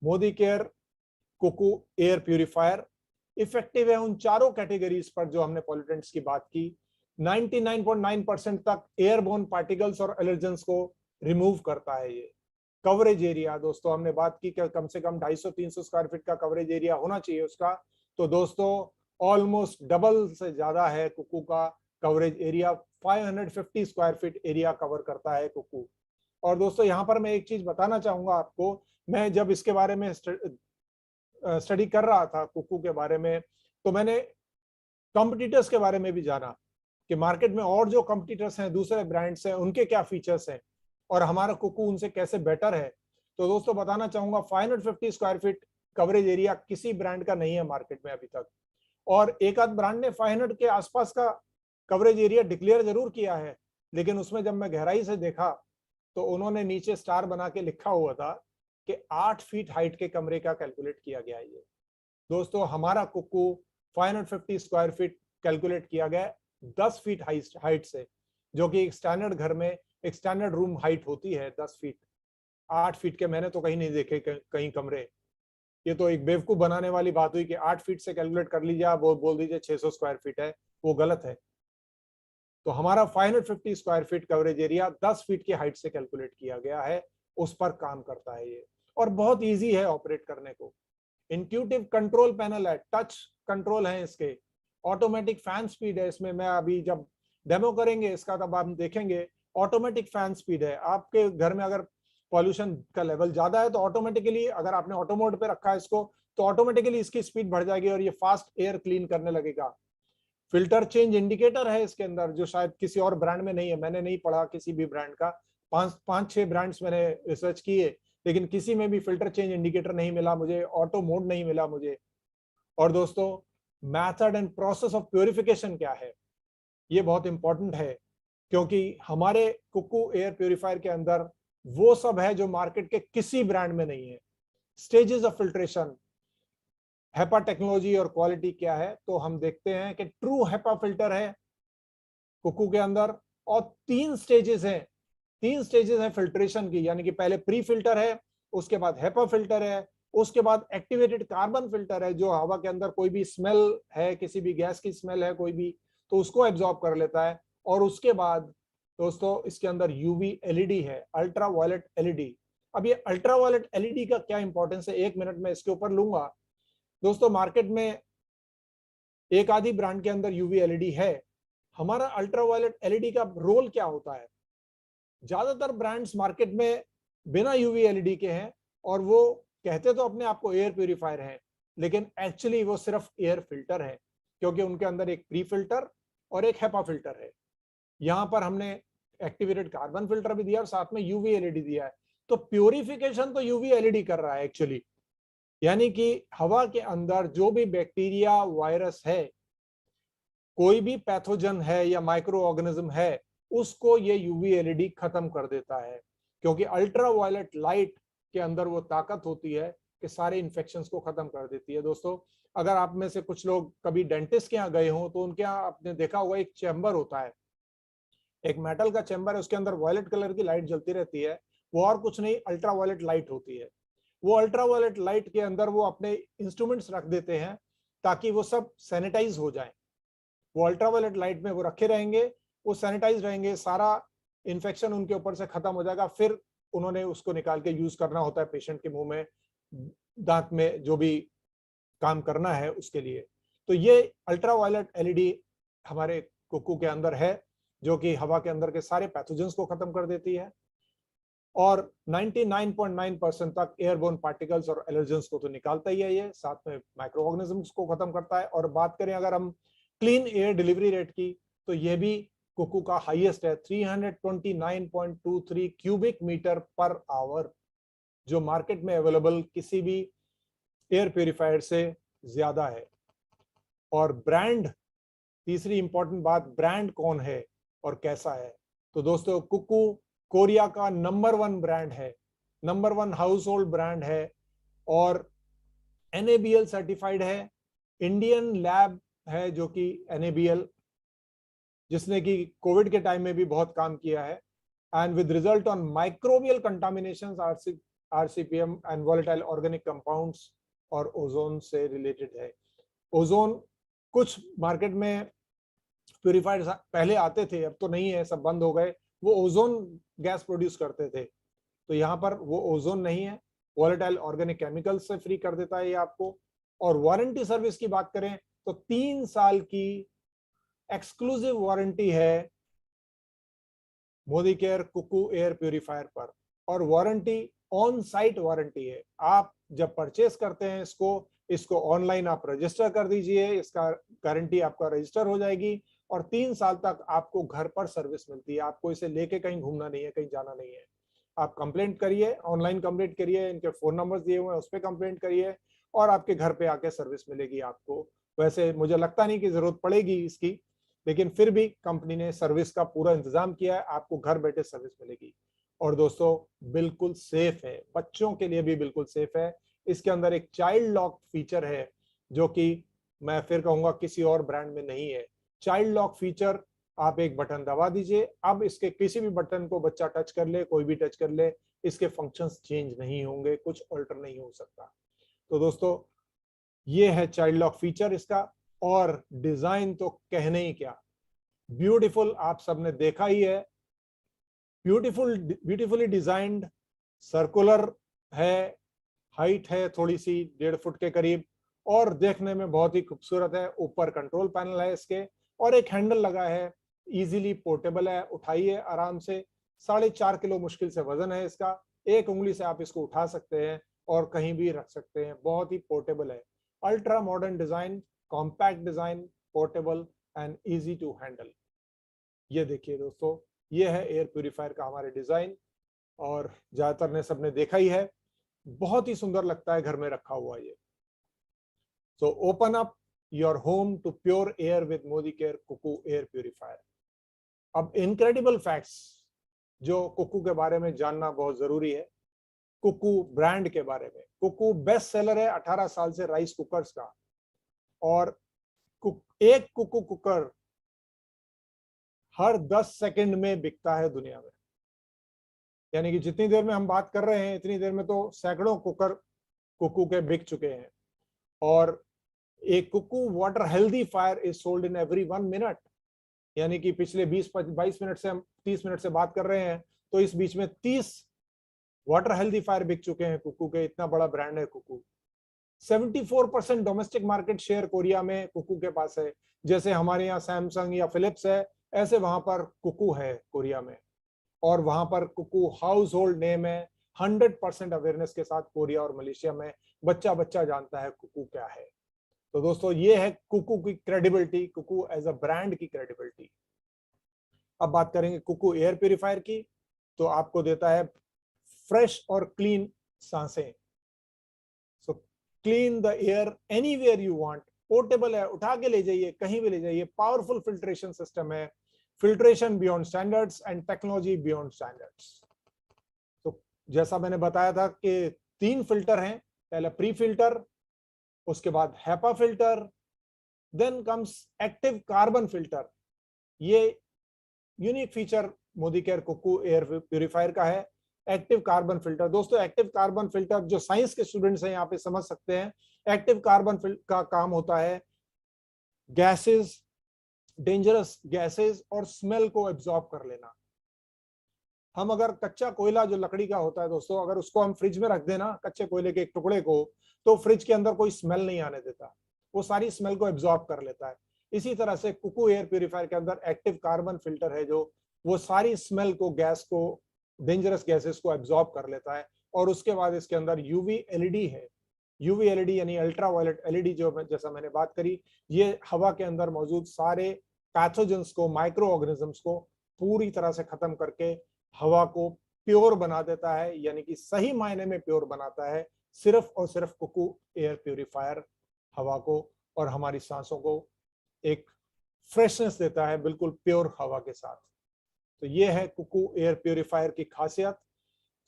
Modicare Kuku air purifier effective है उन चारों कैटेगरीज पर जो हमने पॉल्यूटेंट्स की बात की। 99.9% तक एयरबोर्न पार्टिकल्स और एलर्जेंस को रिमूव करता है ये। कवरेज एरिया, दोस्तों हमने बात की कि कम से कम 250-300 स्क्वायर फीट का कवरेज एरिया होना चाहिए उसका, तो दोस्तों ऑलमोस्ट डबल से ज्यादा है कुकू का coverage area. 550 square feet area cover करता है कुकू। और दोस्तों यहाँ पर मैं एक चीज बताना चाहूंगा आपको, मैं जब इसके बारे में स्टडी कर रहा था कुकू के बारे में, तो मैंने कॉम्पिटिटर्स के बारे में भी जाना कि मार्केट में और जो कॉम्पिटिटर्स हैं, दूसरे ब्रांड्स हैं, उनके क्या फीचर्स हैं और हमारा कुकू उनसे कैसे बेटर है। तो दोस्तों बताना चाहूंगा 550 स्क्वायर फीट कवरेज एरिया किसी ब्रांड का नहीं है मार्केट में अभी तक, और एक आध ब्रांड ने 500 के आसपास का कवरेज एरिया डिक्लेयर जरूर किया है, लेकिन उसमें जब मैं गहराई से देखा तो उन्होंने नीचे स्टार बना के लिखा हुआ था कि 8 फीट हाइट के कमरे का कैलकुलेट किया गया है ये। दोस्तों हमारा कुकू 550 स्क्वायर फीट कैलकुलेट किया गया 10 फीट हाइट से, जो कि एक स्टैंडर्ड घर में एक स्टैंडर्ड रूम हाइट होती है 10 फीट। 8 फीट के मैंने तो कहीं नहीं देखे कहीं कमरे। ये तो एक बेवकूफ बनाने वाली बात हुई कि 8 फीट से कैलकुलेट कर लीजिए, आप बोल दीजिए 600 स्क्वायर फीट है, वो गलत है। तो हमारा 550 square feet coverage area 10 feet की हाइट से कैलकुलेट किया गया है, उस पर काम करता है ये, और बहुत इजी है ऑपरेट करने को। इंट्यूटिव कंट्रोल पैनल है, टच कंट्रोल है इसके, ऑटोमेटिक फैन स्पीड है इसमें। मैं अभी जब डेमो करेंगे इसका तब आप देखेंगे ऑटोमेटिक फैन स्पीड है। आपके घर में अगर पॉल्यूशन का लेवल ज्यादा है तो ऑटोमेटिकली, अगर आपने ऑटो मोड पे रखा है इसको, तो ऑटोमेटिकली इसकी स्पीड बढ़ जाएगी और ये फास्ट एयर क्लीन करने लगेगा। फिल्टर चेंज इंडिकेटर है इसके अंदर, जो शायद किसी और ब्रांड में नहीं है, मैंने नहीं पढ़ा किसी भी ब्रांड का। पांच छह ब्रांड्स मैंने रिसर्च किए, लेकिन किसी में भी फिल्टर चेंज इंडिकेटर नहीं मिला मुझे, ऑटो मोड नहीं मिला मुझे। और दोस्तों method and process of purification क्या है, ये बहुत इंपॉर्टेंट है, क्योंकि हमारे कुकू एयर प्योरीफायर के अंदर वो सब है जो मार्केट के किसी ब्रांड में नहीं है। Stages of filtration, HEPA technology और क्वालिटी क्या है, तो हम देखते हैं कि ट्रू हेपा फिल्टर है कुकू के अंदर, और 3 स्टेजेस हैं, 3 स्टेजेस हैं फिल्ट्रेशन की, यानी कि पहले प्री फिल्टर है, उसके बाद हेपा फिल्टर है, उसके बाद एक्टिवेटेड कार्बन फिल्टर है, जो हवा के अंदर कोई भी स्मेल है, किसी भी गैस की स्मेल है कोई भी, तो उसको एब्जॉर्ब कर लेता है। और उसके बाद दोस्तों इसके अंदर यूवी एलईडी है, अल्ट्रा वायलेट एलईडी। अब ये अल्ट्रा वायलेट एलईडी का क्या इंपॉर्टेंस है, 1 मिनट में इसके ऊपर लूंगा। दोस्तों मार्केट में एक आधी ब्रांड के अंदर यूवी एलईडी है, हमारा अल्ट्रा वायलेट एलईडी का रोल क्या होता है। ज्यादातर ब्रांड्स मार्केट में बिना यूवी एलईडी के हैं, और वो कहते तो अपने आप को एयर प्यूरिफायर हैं, लेकिन एक्चुअली वो सिर्फ एयर फिल्टर है, क्योंकि उनके अंदर एक प्री फिल्टर और एक हेपा फिल्टर है। यहां पर हमने एक्टिवेटेड कार्बन फिल्टर भी दिया और साथ में यूवी एलईडी दिया है, तो प्योरिफिकेशन तो यूवी एलईडी कर रहा है एक्चुअली। यानी कि हवा के अंदर जो भी बैक्टीरिया वायरस है, कोई भी पैथोजन है या माइक्रो ऑर्गेनिज्म है, उसको ये यूवी एलईडी खत्म कर देता है, क्योंकि अल्ट्रा वायलेट लाइट के अंदर वो ताकत होती है कि सारे इन्फेक्शंस को खत्म कर देती है। दोस्तों अगर आप में से कुछ लोग कभी डेंटिस्ट के यहाँ गए हों तो उनके यहाँ आपने देखा होगा एक चैम्बर होता है, एक मेटल का चैम्बर है, उसके अंदर वायलेट कलर की लाइट जलती रहती है, वो और कुछ नहीं अल्ट्रा वायलेट लाइट होती है। वो अल्ट्रा वायलेट लाइट के अंदर वो अपने इंस्ट्रूमेंट्स रख देते हैं ताकि वो सब सैनिटाइज हो जाए। वो अल्ट्रा वायलेट लाइट में वो रखे रहेंगे, वो सैनिटाइज रहेंगे, सारा इन्फेक्शन उनके ऊपर से खत्म हो जाएगा, फिर उन्होंने उसको निकाल के यूज करना होता है पेशेंट के मुंह में, दांत में जो भी काम करना है उसके लिए। तो ये अल्ट्रावायलेट एलईडी हमारे कुकू के अंदर है, जो कि हवा के अंदर के सारे पैथोजेंस को खत्म कर देती है और 99.9% तक एयरबोर्न पार्टिकल्स और एलर्जेंस को तो निकालता ही है ये, साथ में माइक्रो ऑर्गेनिजम्स को खत्म करता है। और बात करें अगर हम क्लीन एयर डिलीवरी रेट की, तो ये भी कुकू का हाईएस्ट है, 329.23 क्यूबिक मीटर पर आवर, जो मार्केट में अवेलेबल किसी भी एयर प्यूरिफायर से ज्यादा है। और ब्रांड, तीसरी इंपॉर्टेंट बात, ब्रांड कौन है और कैसा है। तो दोस्तों कुकू कोरिया का नंबर 1 ब्रांड है, नंबर 1 हाउस होल्ड ब्रांड है और NABL सर्टिफाइड है। इंडियन लैब है जो कि NABL, जिसने कि कोविड के टाइम में भी बहुत काम किया है, and with result on microbial contaminations, RCPM and volatile organic compounds और ओजोन से रिलेटेड है। ओजोन कुछ मार्केट में प्यूरिफाइड पहले आते थे, अब तो नहीं है, सब बंद हो गए, वो ओजोन गैस प्रोड्यूस करते थे, तो यहाँ पर वो ओजोन नहीं है, वोलेटाइल ऑर्गेनिक केमिकल्स से फ्री कर देता है ये आपको। और वारंटी सर्विस की बात करें तो 3 साल की एक्सक्लूसिव वारंटी है Modicare Kuku air purifier पर, और वारंटी ऑन साइट वारंटी है। आप जब परचेस करते हैं इसको ऑनलाइन आप रजिस्टर कर दीजिए, इसका गारंटी आपका रजिस्टर हो जाएगी और 3 साल तक आपको घर पर सर्विस मिलती है। आपको इसे लेके कहीं घूमना नहीं है, कहीं जाना नहीं है। आप कंप्लेंट करिए, ऑनलाइन कंप्लेंट करिए, इनके फोन नंबर्स दिए हुए हैं उस पर कंप्लेंट करिए और आपके घर पे आके सर्विस मिलेगी आपको। वैसे मुझे लगता नहीं कि जरूरत पड़ेगी इसकी, लेकिन फिर भी कंपनी ने सर्विस का पूरा इंतजाम किया है, आपको घर बैठे सर्विस मिलेगी। और दोस्तों बिल्कुल सेफ है, बच्चों के लिए भी बिल्कुल सेफ है। इसके अंदर एक चाइल्ड लॉक फीचर है जो कि मैं फिर कहूंगा किसी और ब्रांड में नहीं है। चाइल्ड लॉक फीचर, आप एक बटन दबा दीजिए, अब इसके किसी भी बटन को बच्चा टच कर ले, कोई भी टच कर ले, इसके फंक्शंस चेंज नहीं होंगे, कुछ ऑल्टर नहीं हो सकता। तो दोस्तों ये है चाइल्ड लॉक फीचर इसका। और डिजाइन तो कहने ही क्या, ब्यूटीफुल, आप सबने देखा ही है, ब्यूटीफुली डिजाइंड, सर्कुलर है, हाइट है थोड़ी सी 1.5 फुट के करीब और देखने में बहुत ही खूबसूरत है। ऊपर कंट्रोल पैनल है इसके और एक हैंडल लगा है, इजीली पोर्टेबल है, उठाइए आराम से, 4.5 किलो मुश्किल से वजन है इसका, एक उंगली से आप इसको उठा सकते हैं और कहीं भी रख सकते हैं, बहुत ही पोर्टेबल है। Ultra modern design, compact design, portable and easy to handle. ये देखिए दोस्तों, ये है एयर प्यूरिफायर का हमारे डिजाइन और ज्यादातर ने सबने देखा ही है, बहुत ही सुंदर लगता है घर में रखा हुआ ये। So open up your home to pure air with Modicare Kuku air purifier. अब इनक्रेडिबल फैक्ट्स जो कुकू के बारे में जानना बहुत जरूरी है। कुकू ब्रांड के बारे में, कुकू बेस्ट सेलर है 18 साल से राइस कुकर्स का, और एक कुकू कुकर हर 10 सेकंड में बिकता है दुनिया में। यानी कि जितनी देर में हम बात कर रहे हैं इतनी देर में तो सैकड़ों कुकर कुकू के बिक चुके हैं। और एक Cuckoo water healthy fire is sold in every 1 मिनट, यानी कि पिछले 20-22 मिनट से हम 30 मिनट से बात कर रहे हैं, तो इस बीच में 30 वाटर हेल्दी फायर बिक चुके हैं कुकू के, इतना बड़ा ब्रांड है Cuckoo. 74% domestic market share Korea में कुकू के पास है। जैसे हमारे यहाँ सैमसंग या फिलिप्स है, ऐसे वहां पर कुकू है कोरिया में, और वहां पर कुकू हाउस होल्ड नेम है। 100% अवेयरनेस के साथ कोरिया और मलेशिया में बच्चा बच्चा जानता है कुकू क्या है। तो दोस्तों ये है कुकू की credibility, Cuckoo as a brand की क्रेडिबिलिटी। अब बात करेंगे कुकू एयर प्यूरिफायर की, तो आपको देता है फ्रेश और क्लीन सांसें। So clean the air anywhere you want, portable है, उठा के ले जाइए, कहीं भी ले जाइए, पावरफुल फिल्ट्रेशन सिस्टम है, filtration beyond standards and technology beyond standards. तो जैसा मैंने बताया था कि 3 फिल्टर हैं, पहले प्री फिल्टर, उसके बाद HEPA filter, then comes active carbon filter. ये unique feature Modicare Kuku air purifier का है, एक्टिव कार्बन फिल्टर। दोस्तों एक्टिव कार्बन फिल्टर, जो साइंस के स्टूडेंट्स हैं यहाँ पे समझ सकते हैं, एक्टिव कार्बन का काम होता है गैसेस, डेंजरस गैसेस और स्मेल को एब्जॉर्ब कर लेना। हम अगर कच्चा कोयला जो लकड़ी का होता है दोस्तों, अगर उसको हम फ्रिज में रख देना, कच्चे कोयले के एक टुकड़े को, तो फ्रिज के अंदर कोई स्मेल नहीं आने देता, वो सारी स्मेल को एब्जॉर्ब कर लेता है। इसी तरह से कुकू एयर प्यूरिफायर के अंदर एक्टिव कार्बन फिल्टर है जो वो सारी स्मेल को, गैस को, डेंजरस गैसेस को एब्जॉर्ब कर लेता है। और उसके बाद इसके अंदर यूवी एलईडी है। यूवी एलईडी यानी अल्ट्रा वायलेट एलईडी, जो जैसा मैंने बात करी, ये हवा के अंदर मौजूद सारे पैथोजेंस को, माइक्रो ऑर्गेनिजम्स को पूरी तरह से खत्म करके हवा को प्योर बना देता है, यानी कि सही मायने में प्योर बनाता है। सिर्फ और सिर्फ कुकू एयर प्यूरिफायर हवा को और हमारी सांसों को एक फ्रेशनेस देता है, बिल्कुल प्योर हवा के साथ। तो ये है कुकू एयर प्यूरिफायर की खासियत।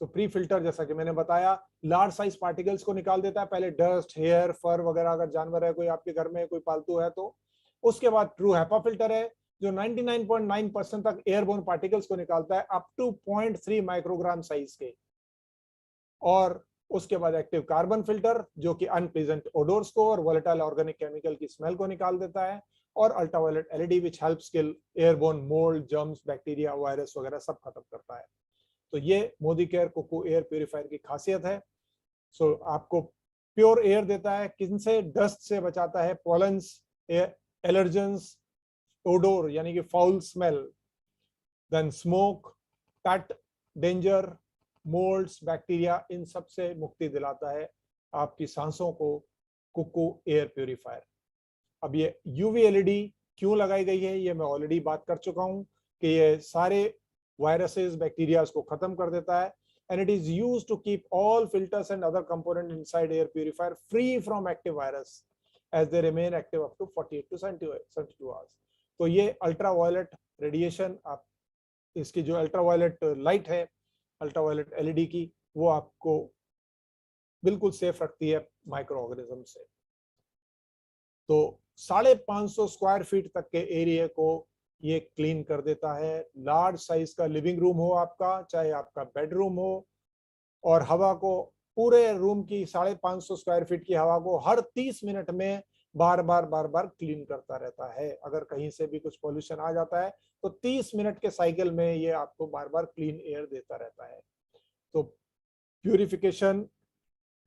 तो प्री फिल्टर, जैसा कि मैंने बताया, लार्ज साइज पार्टिकल्स को निकाल देता है, पहले डस्ट, हेयर, फर वगैरह, अगर जानवर है कोई आपके घर में, कोई पालतू है तो। उसके बाद ट्रू हैपा फिल्टर है जो 99.9% तक एयरबोर्न पार्टिकल्स को निकालता है, अप टू 0.3 माइक्रोग्राम साइज के। और उसके बाद एक्टिव कार्बन फिल्टर जो कि अनप्लीजेंट ओडोर्स को और वोलेटाइल ऑर्गेनिक केमिकल की स्मेल को निकाल देता है। और ultraviolet LED which helps kill airborne mould, germs, bacteria, virus वगैरह सब खत्म करता है। तो ये Modicare Kuku air purifier की खासियत है। सो आपको प्योर एयर देता है, किनसे? डस्ट से बचाता है, पॉलन्स, एलर्जेंस, ओडोर यानी कि foul smell, then smoke, cut, danger, moulds, bacteria, इन सब से मुक्ति दिलाता है आपकी सांसों को कुकू एयर प्यूरिफायर। अब ये यूवी एलईडी क्यों लगाई गई है, ये मैं ऑलरेडी बात कर चुका हूं कि ये सारे वायरसेस, बैक्टीरिया को खत्म कर देता है। And it is used to keep all filters and other component inside air purifier free from active virus as they remain active up to 48 to 72 hours. तो ये अल्ट्रा वायलेट रेडिएशन, आप इसकी जो अल्ट्रा वायलेट लाइट है, ultraviolet LED की, वो आपको बिल्कुल सेफ रखती है माइक्रो ऑर्गेनिज्म से। तो 550 स्क्वायर फीट तक के एरिया को ये क्लीन कर देता है। लार्ज साइज का लिविंग रूम हो आपका, चाहे आपका बेडरूम हो, और हवा को, पूरे रूम की 550 स्क्वायर फीट की हवा को हर 30 मिनट में बार बार क्लीन करता रहता है। अगर कहीं से भी कुछ पॉल्यूशन आ जाता है तो 30 मिनट के साइकिल में ये आपको बार बार क्लीन एयर देता रहता है। तो प्यूरिफिकेशन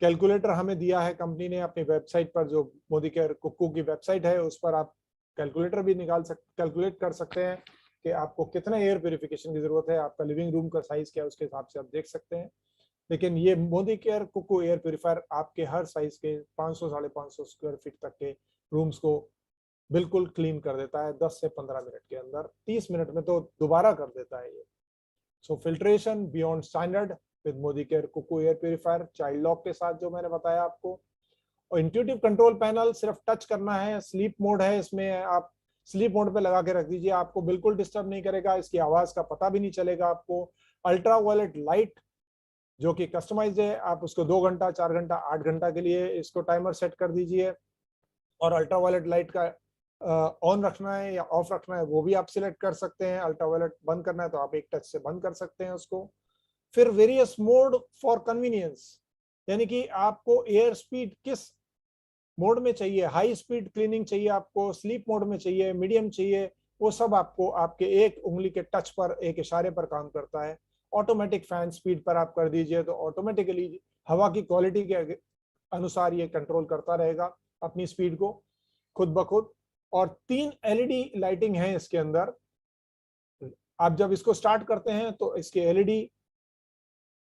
कैलकुलेटर हमें दिया है कंपनी ने अपनी वेबसाइट पर, जो मोदी केयर कुकू की वेबसाइट है, उस पर आप कैलकुलेटर भी कैलकुलेट कर सकते हैं कि आपको कितना एयर प्यूरिफिकेशन की जरूरत है, आपका लिविंग रूम का साइज क्या है, उसके हिसाब से आप देख सकते हैं। लेकिन ये Modicare Kuku air purifier आपके हर साइज के 500-550 स्क्वायर फीट तक के रूम्स को बिल्कुल क्लीन कर देता है 10 से 15 मिनट के अंदर। 30 मिनट में तो दोबारा कर देता है ये। So filtration beyond standard with Modicare Kuku air purifier, child lock के साथ जो मैंने बताया आपको। और इंट्यूटिव कंट्रोल पैनल सिर्फ टच करना है, स्लीप मोड है इसमें, आप स्लीप मोड पे लगा के रख दीजिए, आपको बिल्कुल डिस्टर्ब नहीं करेगा, इसकी आवाज का पता भी नहीं चलेगा आपको। अल्ट्रा वायलेट लाइट जो कि कस्टमाइज्ड है, आप उसको 2 घंटा, 4 घंटा, 8 घंटा के लिए इसको टाइमर सेट कर दीजिए। और अल्ट्रा वायलेट लाइट का ऑन रखना है या ऑफ रखना है वो भी आप सिलेक्ट कर सकते हैं। अल्ट्रा वायलेट बंद करना है तो आप एक टच से बंद कर सकते हैं उसको। फिर वेरियस मोड फॉर कन्वीनियंस, यानी कि आपको एयर स्पीड किस मोड में चाहिए, हाई स्पीड क्लीनिंग चाहिए आपको, स्लीप मोड में चाहिए, मीडियम चाहिए, वो सब आपको आपके एक उंगली के टच पर, एक इशारे पर काम करता है। ऑटोमेटिक फैन स्पीड पर आप कर दीजिए तो ऑटोमेटिकली हवा की क्वालिटी के अनुसार ये कंट्रोल करता रहेगा अपनी स्पीड को खुद ब खुद। और 3 एलईडी लाइटिंग है इसके अंदर। आप जब इसको स्टार्ट करते हैं तो इसकी एलईडी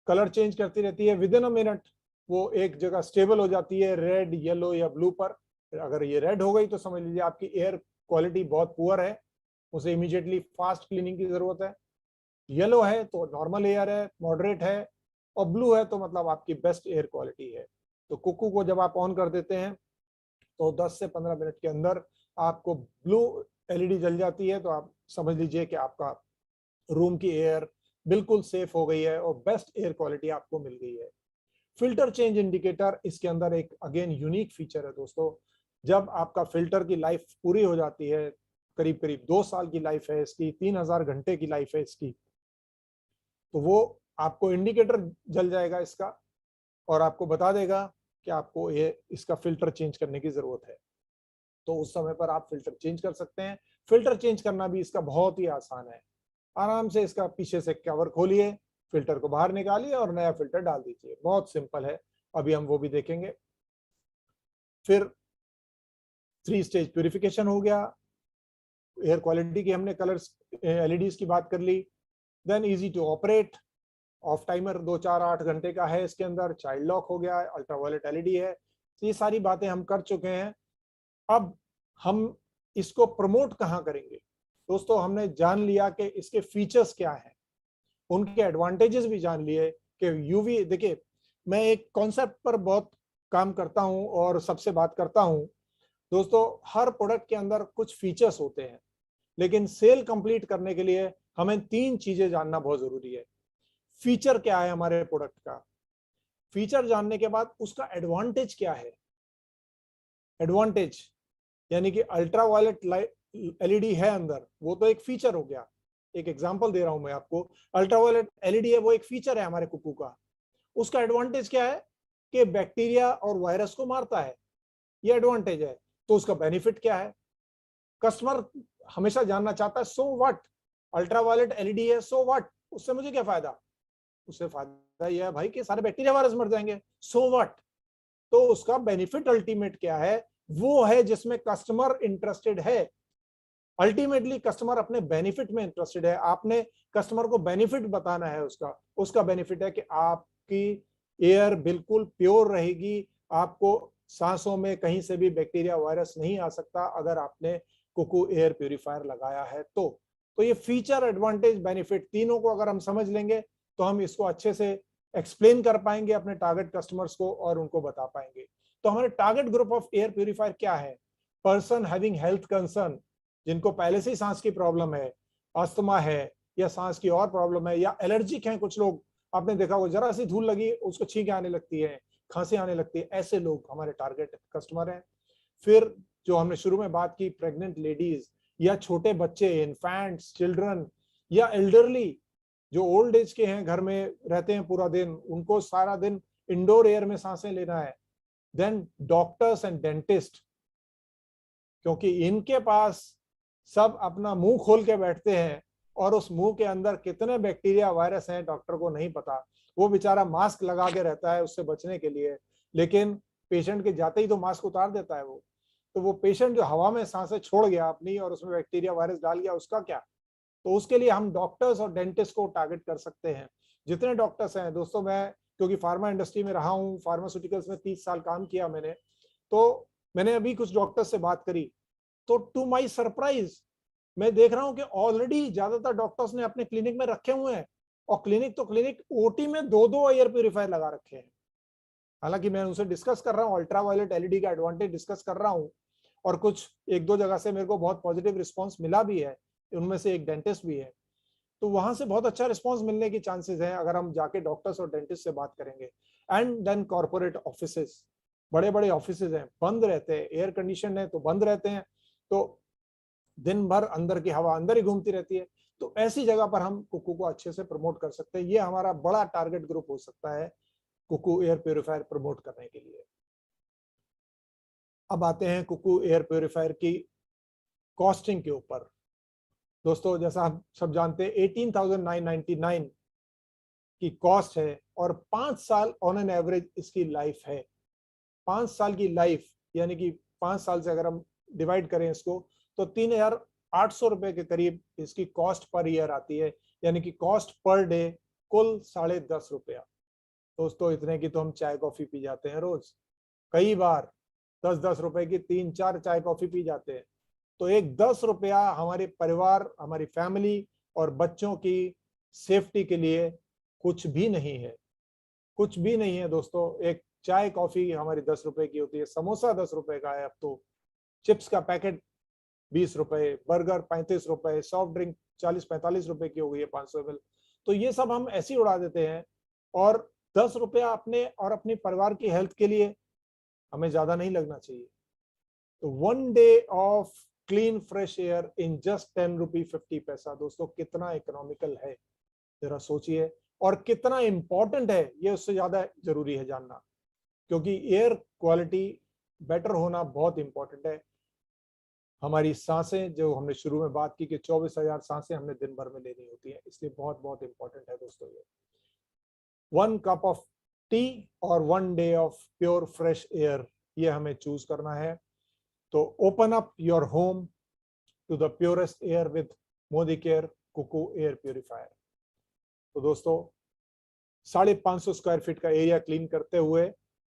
कलर चेंज करती रहती है, विद इन अ मिनट वो एक जगह स्टेबल हो जाती है, रेड, येलो या ब्लू पर। अगर ये रेड हो गई तो समझ लीजिए आपकी एयर क्वालिटी बहुत पुअर है, उसे इमीडिएटली फास्ट क्लीनिंग की जरूरत है। येलो है तो नॉर्मल एयर है, मॉडरेट है, और ब्लू है तो मतलब आपकी बेस्ट एयर क्वालिटी है। तो कुकू को जब आप ऑन कर देते हैं तो 10 से 15 मिनट के अंदर आपको ब्लू एलईडी जल जाती है, तो आप समझ लीजिए कि आपका रूम की एयर बिल्कुल सेफ हो गई है और बेस्ट एयर क्वालिटी आपको मिल गई है। फिल्टर चेंज इंडिकेटर इसके अंदर एक अगेन यूनिक फीचर है दोस्तों। जब आपका फिल्टर की लाइफ पूरी हो जाती है, करीब करीब 2 साल की लाइफ है इसकी, 3000 घंटे की लाइफ है इसकी, तो वो आपको इंडिकेटर जल जाएगा इसका और आपको बता देगा कि आपको ये इसका फिल्टर चेंज करने की जरूरत है। तो उस समय पर आप फिल्टर चेंज कर सकते हैं। फिल्टर चेंज करना भी इसका बहुत ही आसान है। आराम से इसका पीछे से कवर खोलिए, फिल्टर को बाहर निकालिए और नया फिल्टर डाल दीजिए। बहुत सिंपल है, अभी हम वो भी देखेंगे। फिर 3 स्टेज प्यूरिफिकेशन हो गया, एयर क्वालिटी की हमने कलर्स एलईडीज की बात कर ली। Then easy to operate, off timer 2 4 8 घंटे का है इसके अंदर, चाइल्ड लॉक हो गया, अल्ट्रावायलेट एलईडी है। तो ये सारी बातें हम कर चुके हैं। अब हम इसको प्रमोट कहाँ करेंगे? दोस्तों हमने जान लिया कि इसके फीचर्स क्या हैं, उनके एडवांटेजेस भी जान लिए कि यूवी, देखिए मैं एक कॉन्सेप्ट पर बहुत काम करता हूं और सबसे बात करता हूं। दोस्तों हर प्रोडक्ट के अंदर कुछ फीचर्स होते हैं, लेकिन सेल कंप्लीट करने के लिए हमें 3 चीजें जानना बहुत जरूरी है। फीचर क्या है हमारे प्रोडक्ट का, फीचर जानने के बाद उसका एडवांटेज क्या है। एडवांटेज यानी कि अल्ट्रावायलेट एलईडी है अंदर, वो तो एक फीचर हो गया। एक एग्जांपल दे रहा हूं मैं आपको, अल्ट्रावायलेट एलईडी है, वो एक फीचर है हमारे कुकू का। उसका एडवांटेज क्या है कि बैक्टीरिया और वायरस को मारता है, ये एडवांटेज है। तो उसका बेनिफिट क्या है? कस्टमर हमेशा जानना चाहता है सो व्हाट, अल्ट्रावायलेट एलईडी है सो व्हाट, उससे मुझे क्या फायदा? उससे फायदा यह है भाई कि सारे बैक्टीरिया वायरस मर जाएंगे, सो व्हाट। तो उसका बेनिफिट अल्टीमेट क्या है? वो है जिसमें कस्टमर इंटरेस्टेड है। अल्टीमेटली कस्टमर अपने बेनिफिट में इंटरेस्टेड है। आपने कस्टमर को बेनिफिट बताना है उसका। उसका बेनिफिट है कि आपकी एयर बिल्कुल प्योर रहेगी, आपको सांसों में कहीं से भी बैक्टीरिया वायरस नहीं आ सकता अगर आपने कुकू एयर प्यूरिफायर लगाया है। तो ये फीचर, एडवांटेज, बेनिफिट तीनों को अगर हम समझ लेंगे तो हम इसको अच्छे से एक्सप्लेन कर पाएंगे अपने टारगेट कस्टमर्स को और उनको बता पाएंगे। तो हमारे target group of air purifier क्या है? पर्सन हैविंग हेल्थ कंसर्न, जिनको पहले से ही सांस की प्रॉब्लम है, अस्थमा है या सांस की और प्रॉब्लम है, या एलर्जिक हैं कुछ लोग, आपने देखा होगा जरा सी धूल लगी उसको छींक आने लगती है, खांसी आने लगती है, ऐसे लोग हमारे टारगेट कस्टमर हैं। फिर जो हमने शुरू में बात की, प्रेग्नेंट लेडीज या छोटे बच्चे, इन्फेंट्स, चिल्ड्रन या एल्डरली, जो ओल्ड एज के हैं, घर में रहते हैं पूरा दिन, उनको सारा दिन इंडोर एयर में सांसें लेना है। देन डॉक्टर्स एंड डेंटिस्ट, क्योंकि इनके पास सब अपना मुंह खोल के बैठते हैं और उस मुंह के अंदर कितने बैक्टीरिया वायरस हैं डॉक्टर को नहीं पता। वो बेचारा मास्क लगा के रहता है उससे बचने के लिए, लेकिन पेशेंट के जाते ही तो मास्क उतार देता है वो। तो वो पेशेंट जो हवा में सांसें छोड़ गया अपनी और उसमें बैक्टीरिया वायरस डाल गया, उसका क्या? तो उसके लिए हम डॉक्टर्स और डेंटिस्ट को टारगेट कर सकते हैं। जितने डॉक्टर्स हैं दोस्तों, मैं क्योंकि फार्मा इंडस्ट्री में रहा हूँ, फार्मास्यूटिकल्स में 30 साल काम किया मैंने, तो मैंने अभी कुछ डॉक्टर्स से बात करी, तो टू माय सरप्राइज मैं देख रहा हूं कि ऑलरेडी ज्यादातर डॉक्टर्स ने अपने क्लिनिक में रखे हुए हैं, और क्लिनिक तो क्लिनिक, ओटी में 2-2 एयर प्यूरिफायर लगा रखे हैं। हालांकि मैं उनसे डिस्कस कर रहा हूँ, अल्ट्रावायलेट एलईडी का एडवांटेज डिस्कस कर रहा हूँ, और कुछ 1-2 जगह से मेरे को बहुत पॉजिटिव रिस्पॉन्स मिला भी है, उनमें से एक डेंटिस्ट भी है। तो वहां से बहुत अच्छा रिस्पॉन्स मिलने की चांसेस है अगर हम जाके डॉक्टर्स और डेंटिस्ट से बात करेंगे। एंड देन कॉर्पोरेट ऑफिसेस, बड़े बड़े ऑफिसेज हैं, बंद रहते हैं, एयर कंडीशन है तो बंद रहते हैं, तो दिन भर अंदर की हवा अंदर ही घूमती रहती है। तो ऐसी जगह पर हम कुकू को अच्छे से प्रमोट कर सकते हैं। ये हमारा बड़ा टारगेट ग्रुप हो सकता है कुकू एयर प्यूरिफायर प्रमोट करने के लिए। अब आते हैं कुकू एयर प्यूरिफायर की कॉस्टिंग के ऊपर। दोस्तों जैसा हम सब जानते हैं 18,999 की कॉस्ट है, और 5 साल ऑन एन एवरेज इसकी लाइफ है। 5 साल की लाइफ यानी कि 5 साल से अगर हम डिवाइड करें इसको, तो 3,800 रुपए के करीब इसकी कॉस्ट पर ईयर आती है, यानी कि कॉस्ट पर डे कुल 10.5 रुपया। दोस्तों इतने की तो हम चाय कॉफी पी जाते हैं रोज, कई बार 10-10 रुपए की 3-4 चाय कॉफी पी जाते हैं। तो एक 10 रुपया हमारे परिवार, हमारी फैमिली और बच्चों की सेफ्टी के लिए कुछ भी नहीं है, कुछ भी नहीं है दोस्तों। एक चाय कॉफी हमारी 10 रुपए की होती है, समोसा 10 रुपए का है अब तो, चिप्स का पैकेट 20 रुपए, बर्गर 35 रुपए, सॉफ्ट ड्रिंक 40-45 रुपए की हो गई है 500 ml। तो ये सब हम ऐसे ही उड़ा देते हैं, और 10 रुपया अपने और अपने परिवार की हेल्थ के लिए हमें ज्यादा नहीं लगना चाहिए। तो 1 day of clean fresh air in just 10 रुपी 50 पैसा, दोस्तों कितना इकोनॉमिकल है जरा सोचिए, और कितना इंपॉर्टेंट है ये उससे ज्यादा जरूरी है जानना, क्योंकि एयर क्वालिटी बेटर होना बहुत इंपॉर्टेंट है। हमारी सांसें, जो हमने शुरू में बात की कि 24,000 सांसें हमने दिन भर में लेनी होती हैं, इसलिए बहुत बहुत इंपॉर्टेंट है दोस्तों ये। 1 कप ऑफ टी और 1 day of pure fresh air, ये हमें चूज करना है। तो open up your home to the purest air with Modicare Kuku air purifier. तो दोस्तों 550 स्क्वायर फीट का एरिया क्लीन करते हुए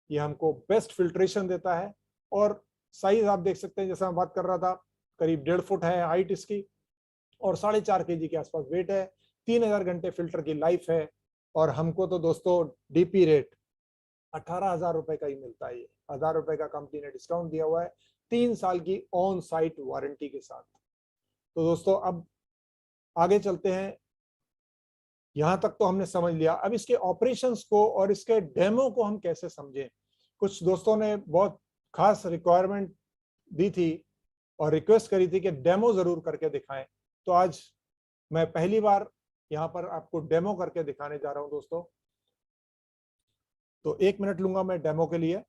ये हमको बेस्ट फिल्ट्रेशन देता है। और साइज आप देख सकते हैं, जैसा मैं बात कर रहा था, करीब 1.5 फुट है हाइट इसकी और 4.5 kg के आसपास वेट है। 3000 घंटे फिल्टर की लाइफ है। और हमको तो दोस्तों डीपी रेट 18,000 रुपए का ही मिलता है। ये 1000 रुपए का कंपनी ने डिस्काउंट दिया हुआ है 3 साल की ऑन साइट वारंटी के साथ। तो दोस्तों अब आगे चलते हैं। यहां तक तो हमने समझ लिया, अब इसके ऑपरेशंस को और इसके डेमो को हम कैसे समझें। कुछ दोस्तों ने बहुत खास रिक्वायरमेंट दी थी और रिक्वेस्ट करी थी कि डेमो जरूर करके दिखाएं। तो आज मैं पहली बार यहां पर आपको डेमो करके दिखाने जा रहा हूं दोस्तों। तो 1 मिनट लूंगा मैं डेमो के लिए।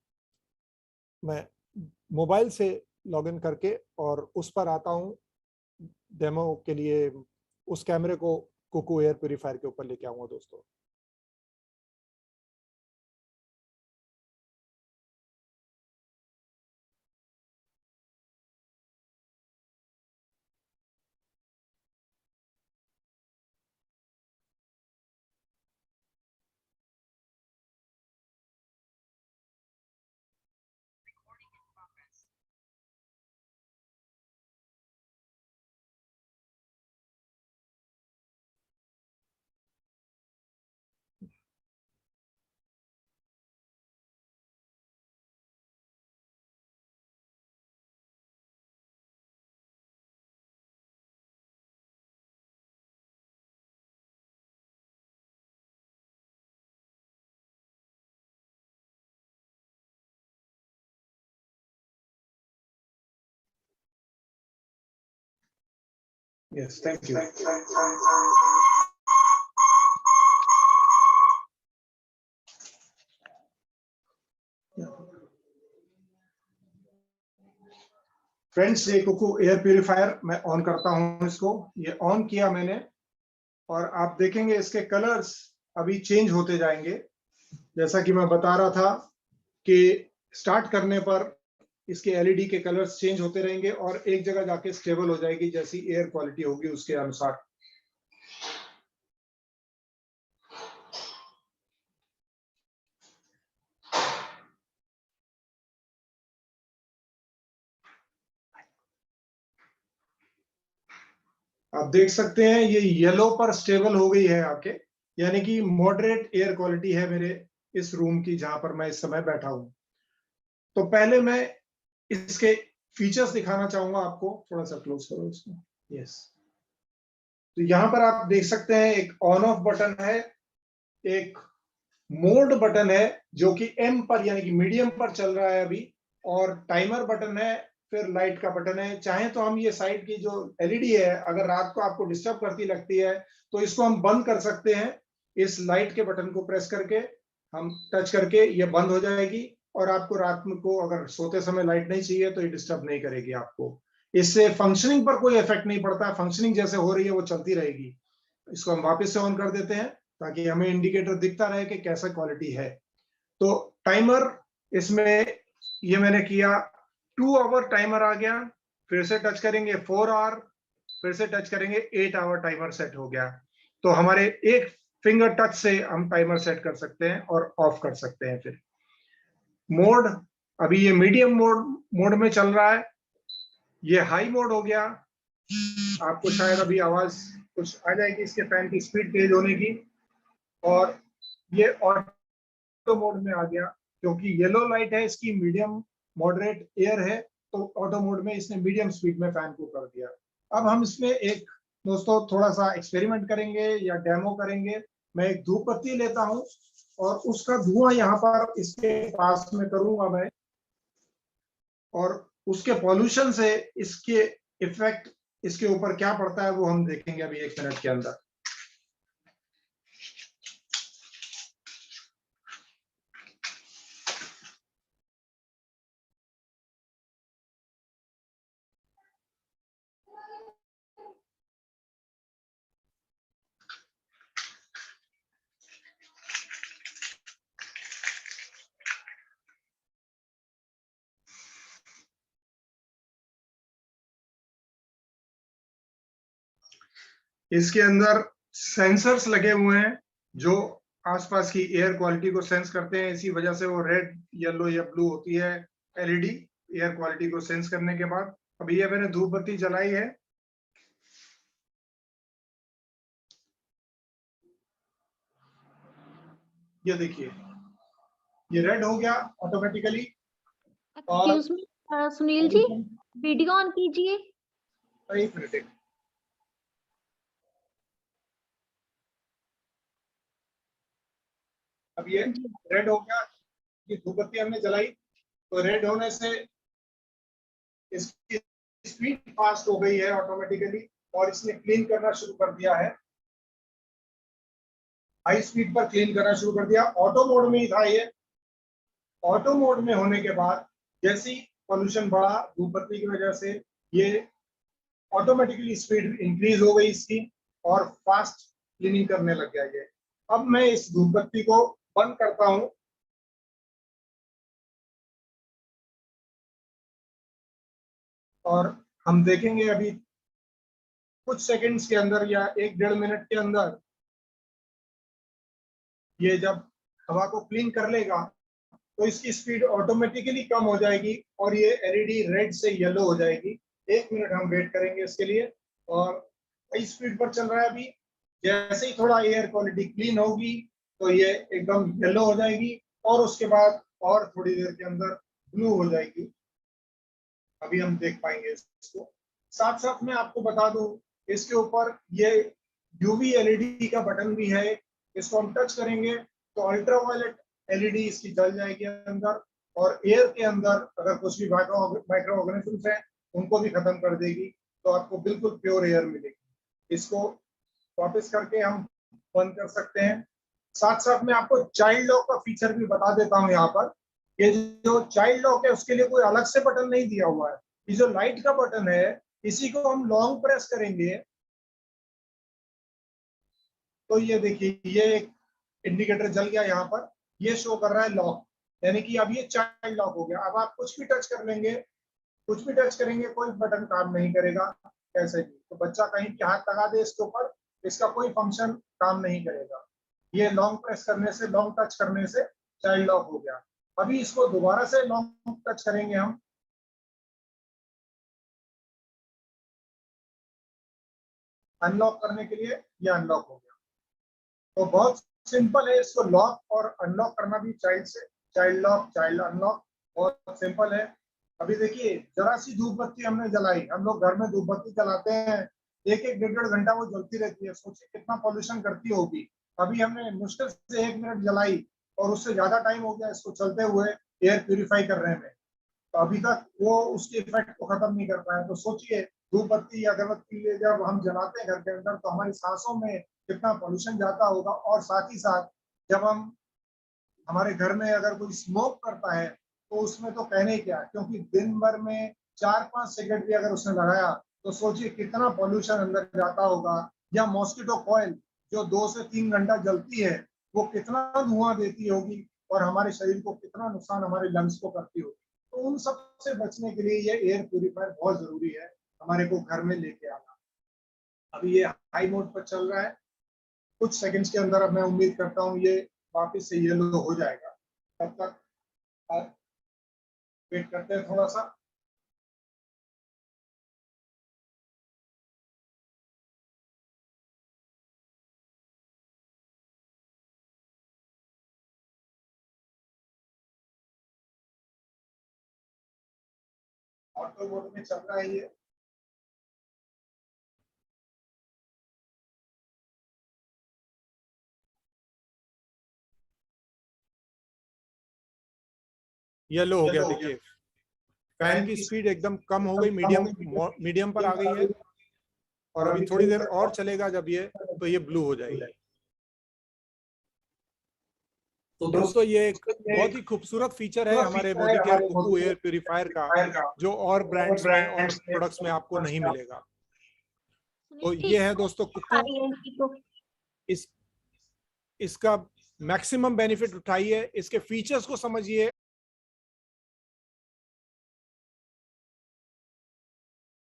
मैं मोबाइल से लॉगिन करके और उस पर आता हूं डेमो के लिए। उस कैमरे को कुकू एयर प्यूरीफायर के ऊपर लेके आऊंगा दोस्तों। Yes, thank you. फ्रेंड्स, ये कुकू एयर प्यूरीफायर मैं ऑन करता हूं इसको। ये ऑन किया मैंने और आप देखेंगे इसके कलर्स अभी चेंज होते जाएंगे। जैसा कि मैं बता रहा था कि स्टार्ट करने पर इसके एलईडी के कलर्स चेंज होते रहेंगे और एक जगह जाके स्टेबल हो जाएगी, जैसी एयर क्वालिटी होगी उसके अनुसार। आप देख सकते हैं ये येलो पर स्टेबल हो गई है आके, यानी कि मॉडरेट एयर क्वालिटी है मेरे इस रूम की जहां पर मैं इस समय बैठा हूं। तो पहले मैं इसके फीचर्स दिखाना चाहूंगा आपको। थोड़ा सा क्लोज करो इसको। यस, तो यहां पर आप देख सकते हैं एक ऑन ऑफ बटन है, एक मोड बटन है जो कि एम पर यानी कि मीडियम पर चल रहा है अभी, और टाइमर बटन है, फिर लाइट का बटन है। चाहे तो हम ये साइड की जो एलईडी है, अगर रात को आपको डिस्टर्ब करती लगती है तो इसको हम बंद कर सकते हैं। इस लाइट के बटन को प्रेस करके हम टच करके ये बंद हो जाएगी और आपको रात में को अगर सोते समय लाइट नहीं चाहिए तो ये डिस्टर्ब नहीं करेगी आपको। इससे फंक्शनिंग पर कोई इफेक्ट नहीं पड़ता, फंक्शनिंग जैसे हो रही है वो चलती रहेगी। इसको हम वापस से ऑन कर देते हैं ताकि हमें इंडिकेटर दिखता रहे कि कैसा क्वालिटी है। तो टाइमर इसमें ये मैंने किया, 2 आवर टाइमर आ गया। फिर से टच करेंगे 4 आवर, फिर से टच करेंगे 8 आवर, टाइमर सेट हो गया। तो हमारे एक फिंगर टच से हम टाइमर सेट कर सकते हैं और ऑफ कर सकते हैं। फिर मोड, अभी ये मीडियम मोड में चल रहा है। ये हाई मोड हो गया। आपको शायद अभी आवाज कुछ आ जाएगी इसके फैन की स्पीड तेज होने की। और ये ऑटो मोड में आ गया, क्योंकि येलो लाइट है इसकी मीडियम मॉडरेट एयर है, तो ऑटो मोड में इसने मीडियम स्पीड में फैन को कर दिया। अब हम इसमें एक दोस्तों थोड़ा सा एक्सपेरिमेंट करेंगे या डेमो करेंगे। मैं एक धूप बत्ती लेता हूं और उसका धुआं यहाँ पर इसके पास में करूंगा मैं, और उसके पॉल्यूशन से इसके इफेक्ट इसके ऊपर क्या पड़ता है वो हम देखेंगे अभी 1 मिनट के अंदर। इसके अंदर सेंसर्स लगे हुए हैं जो आसपास की एयर क्वालिटी को सेंस करते हैं। इसी वजह से वो रेड, येलो या ब्लू होती है एलईडी एयर क्वालिटी को सेंस करने के बाद। अभी ये मैंने धूप बत्ती जलाई है, ये देखिए ये रेड हो गया ऑटोमेटिकली। और excuse me Sunil ji, video on कीजिए। एक मिनट, अब ये रेड हो गया। ये धूप बत्ती हमने जलाई तो रेड होने से इसकी स्पीड फास्ट हो गई है ऑटोमेटिकली और इसने क्लीन करना शुरू कर दिया है। हाई स्पीड पर क्लीन करना शुरू कर दिया। ऑटो मोड में ही था ये। ऑटो मोड में होने के बाद जैसी पोल्यूशन बढ़ा धूप बत्ती की वजह से, ये ऑटोमेटिकली स्पीड इंक्रीज हो गई इसकी और फास्ट क्लीनिंग करने लग गया ये। अब मैं इस धूप बत्ती को बंद करता हूं और हम देखेंगे अभी कुछ सेकंड्स के अंदर या 1-1.5 मिनट के अंदर ये जब हवा को क्लीन कर लेगा तो इसकी स्पीड ऑटोमेटिकली कम हो जाएगी और ये एलईडी रेड से येलो हो जाएगी। 1 मिनट हम वेट करेंगे इसके लिए। और हाई स्पीड पर चल रहा है अभी। जैसे ही थोड़ा एयर क्वालिटी क्लीन होगी तो ये एकदम येलो हो जाएगी और उसके बाद और थोड़ी देर के अंदर ब्लू हो जाएगी। अभी हम देख पाएंगे इसको। साथ साथ में आपको बता दूं इसके ऊपर ये यूवी एलईडी का बटन भी है। इसको हम टच करेंगे तो अल्ट्रावायलेट एलईडी इसकी जल जाएगी अंदर और एयर के अंदर अगर कुछ भी माइक्रो ऑर्गेनिजम्स हैं उनको भी खत्म कर देगी। तो आपको बिल्कुल प्योर एयर मिलेगी। इसको वापस करके हम बंद कर सकते हैं। साथ साथ में आपको चाइल्ड लॉक का फीचर भी बता देता हूं। यहाँ पर ये जो चाइल्ड लॉक है उसके लिए कोई अलग से बटन नहीं दिया हुआ है। ये जो लाइट का बटन है इसी को हम लॉन्ग प्रेस करेंगे तो ये देखिए ये एक इंडिकेटर जल गया। यहाँ पर ये शो कर रहा है लॉक, यानी कि अब ये चाइल्ड लॉक हो गया। अब आप कुछ भी टच कर लेंगे, कुछ भी टच करेंगे, कोई बटन काम नहीं करेगा। कैसे भी तो बच्चा कहीं भी हाथ लगा दे इसके ऊपर, इसका कोई फंक्शन काम नहीं करेगा। ये लॉन्ग प्रेस करने से, लॉन्ग टच करने से चाइल्ड लॉक हो गया। अभी इसको दोबारा से लॉन्ग टच करेंगे हम, अनलॉक करने के लिए ये अनलॉक हो गया। तो बहुत सिंपल है इसको लॉक और अनलॉक करना भी। चाइल्ड लॉक, चाइल्ड अनलॉक बहुत सिंपल है। अभी देखिए जरा सी धूप बत्ती हमने जलाई। हम लोग घर में धूप बत्ती जलाते हैं, 1-1 डेढ़ घंटा वो जलती रहती है। सोचिए कितना पॉल्यूशन करती होगी। अभी हमने मुश्किल से 1 मिनट जलाई और उससे ज्यादा टाइम हो गया इसको चलते हुए एयर प्यूरिफाई करने में। तो अभी तक वो उसके इफेक्ट को खत्म नहीं कर पाए। तो सोचिए धूप बत्ती या अगरबत्ती जब हम जलाते हैं घर के अंदर तो हमारी सांसों में कितना पॉल्यूशन जाता होगा। और साथ ही साथ जब हम हमारे घर में अगर कोई स्मोक करता है तो उसमें तो कहने क्या, क्योंकि दिन भर में 4-5 सिगरेट भी अगर उसने लगाया तो सोचिए कितना पॉल्यूशन अंदर जाता होगा। या मॉस्किटो कॉइल जो 2 से 3 घंटा जलती है वो कितना धुआं देती होगी और हमारे शरीर को कितना नुकसान हमारे लंग्स को करती होगी। तो उन सब से बचने के लिए ये एयर प्यूरिफायर बहुत जरूरी है हमारे को घर में लेके आना। अभी ये हाई मोड पर चल रहा है। कुछ सेकंड्स के अंदर अब मैं उम्मीद करता हूँ ये वापस से येलो हो जाएगा। तब तक वेट करते हैं थोड़ा सा। ऑटो मोड में चल रहा है ये। येलो हो गया। देखिए फैन की स्पीड एकदम कम हो गई, मीडियम पर आ गई है और अभी थोड़ी देर और चलेगा जब ये, तो ये ब्लू हो जाएगी। तो दोस्तों ये एक बहुत ही खूबसूरत फीचर है हमारे मोदीकेयर कुकू एयर प्यूरिफायर का, जो और ब्रांड्स में और प्रोडक्ट्स में आपको नहीं मिलेगा। तो ये है दोस्तों कुकू। इसका मैक्सिमम बेनिफिट उठाइए, इसके फीचर्स को समझिए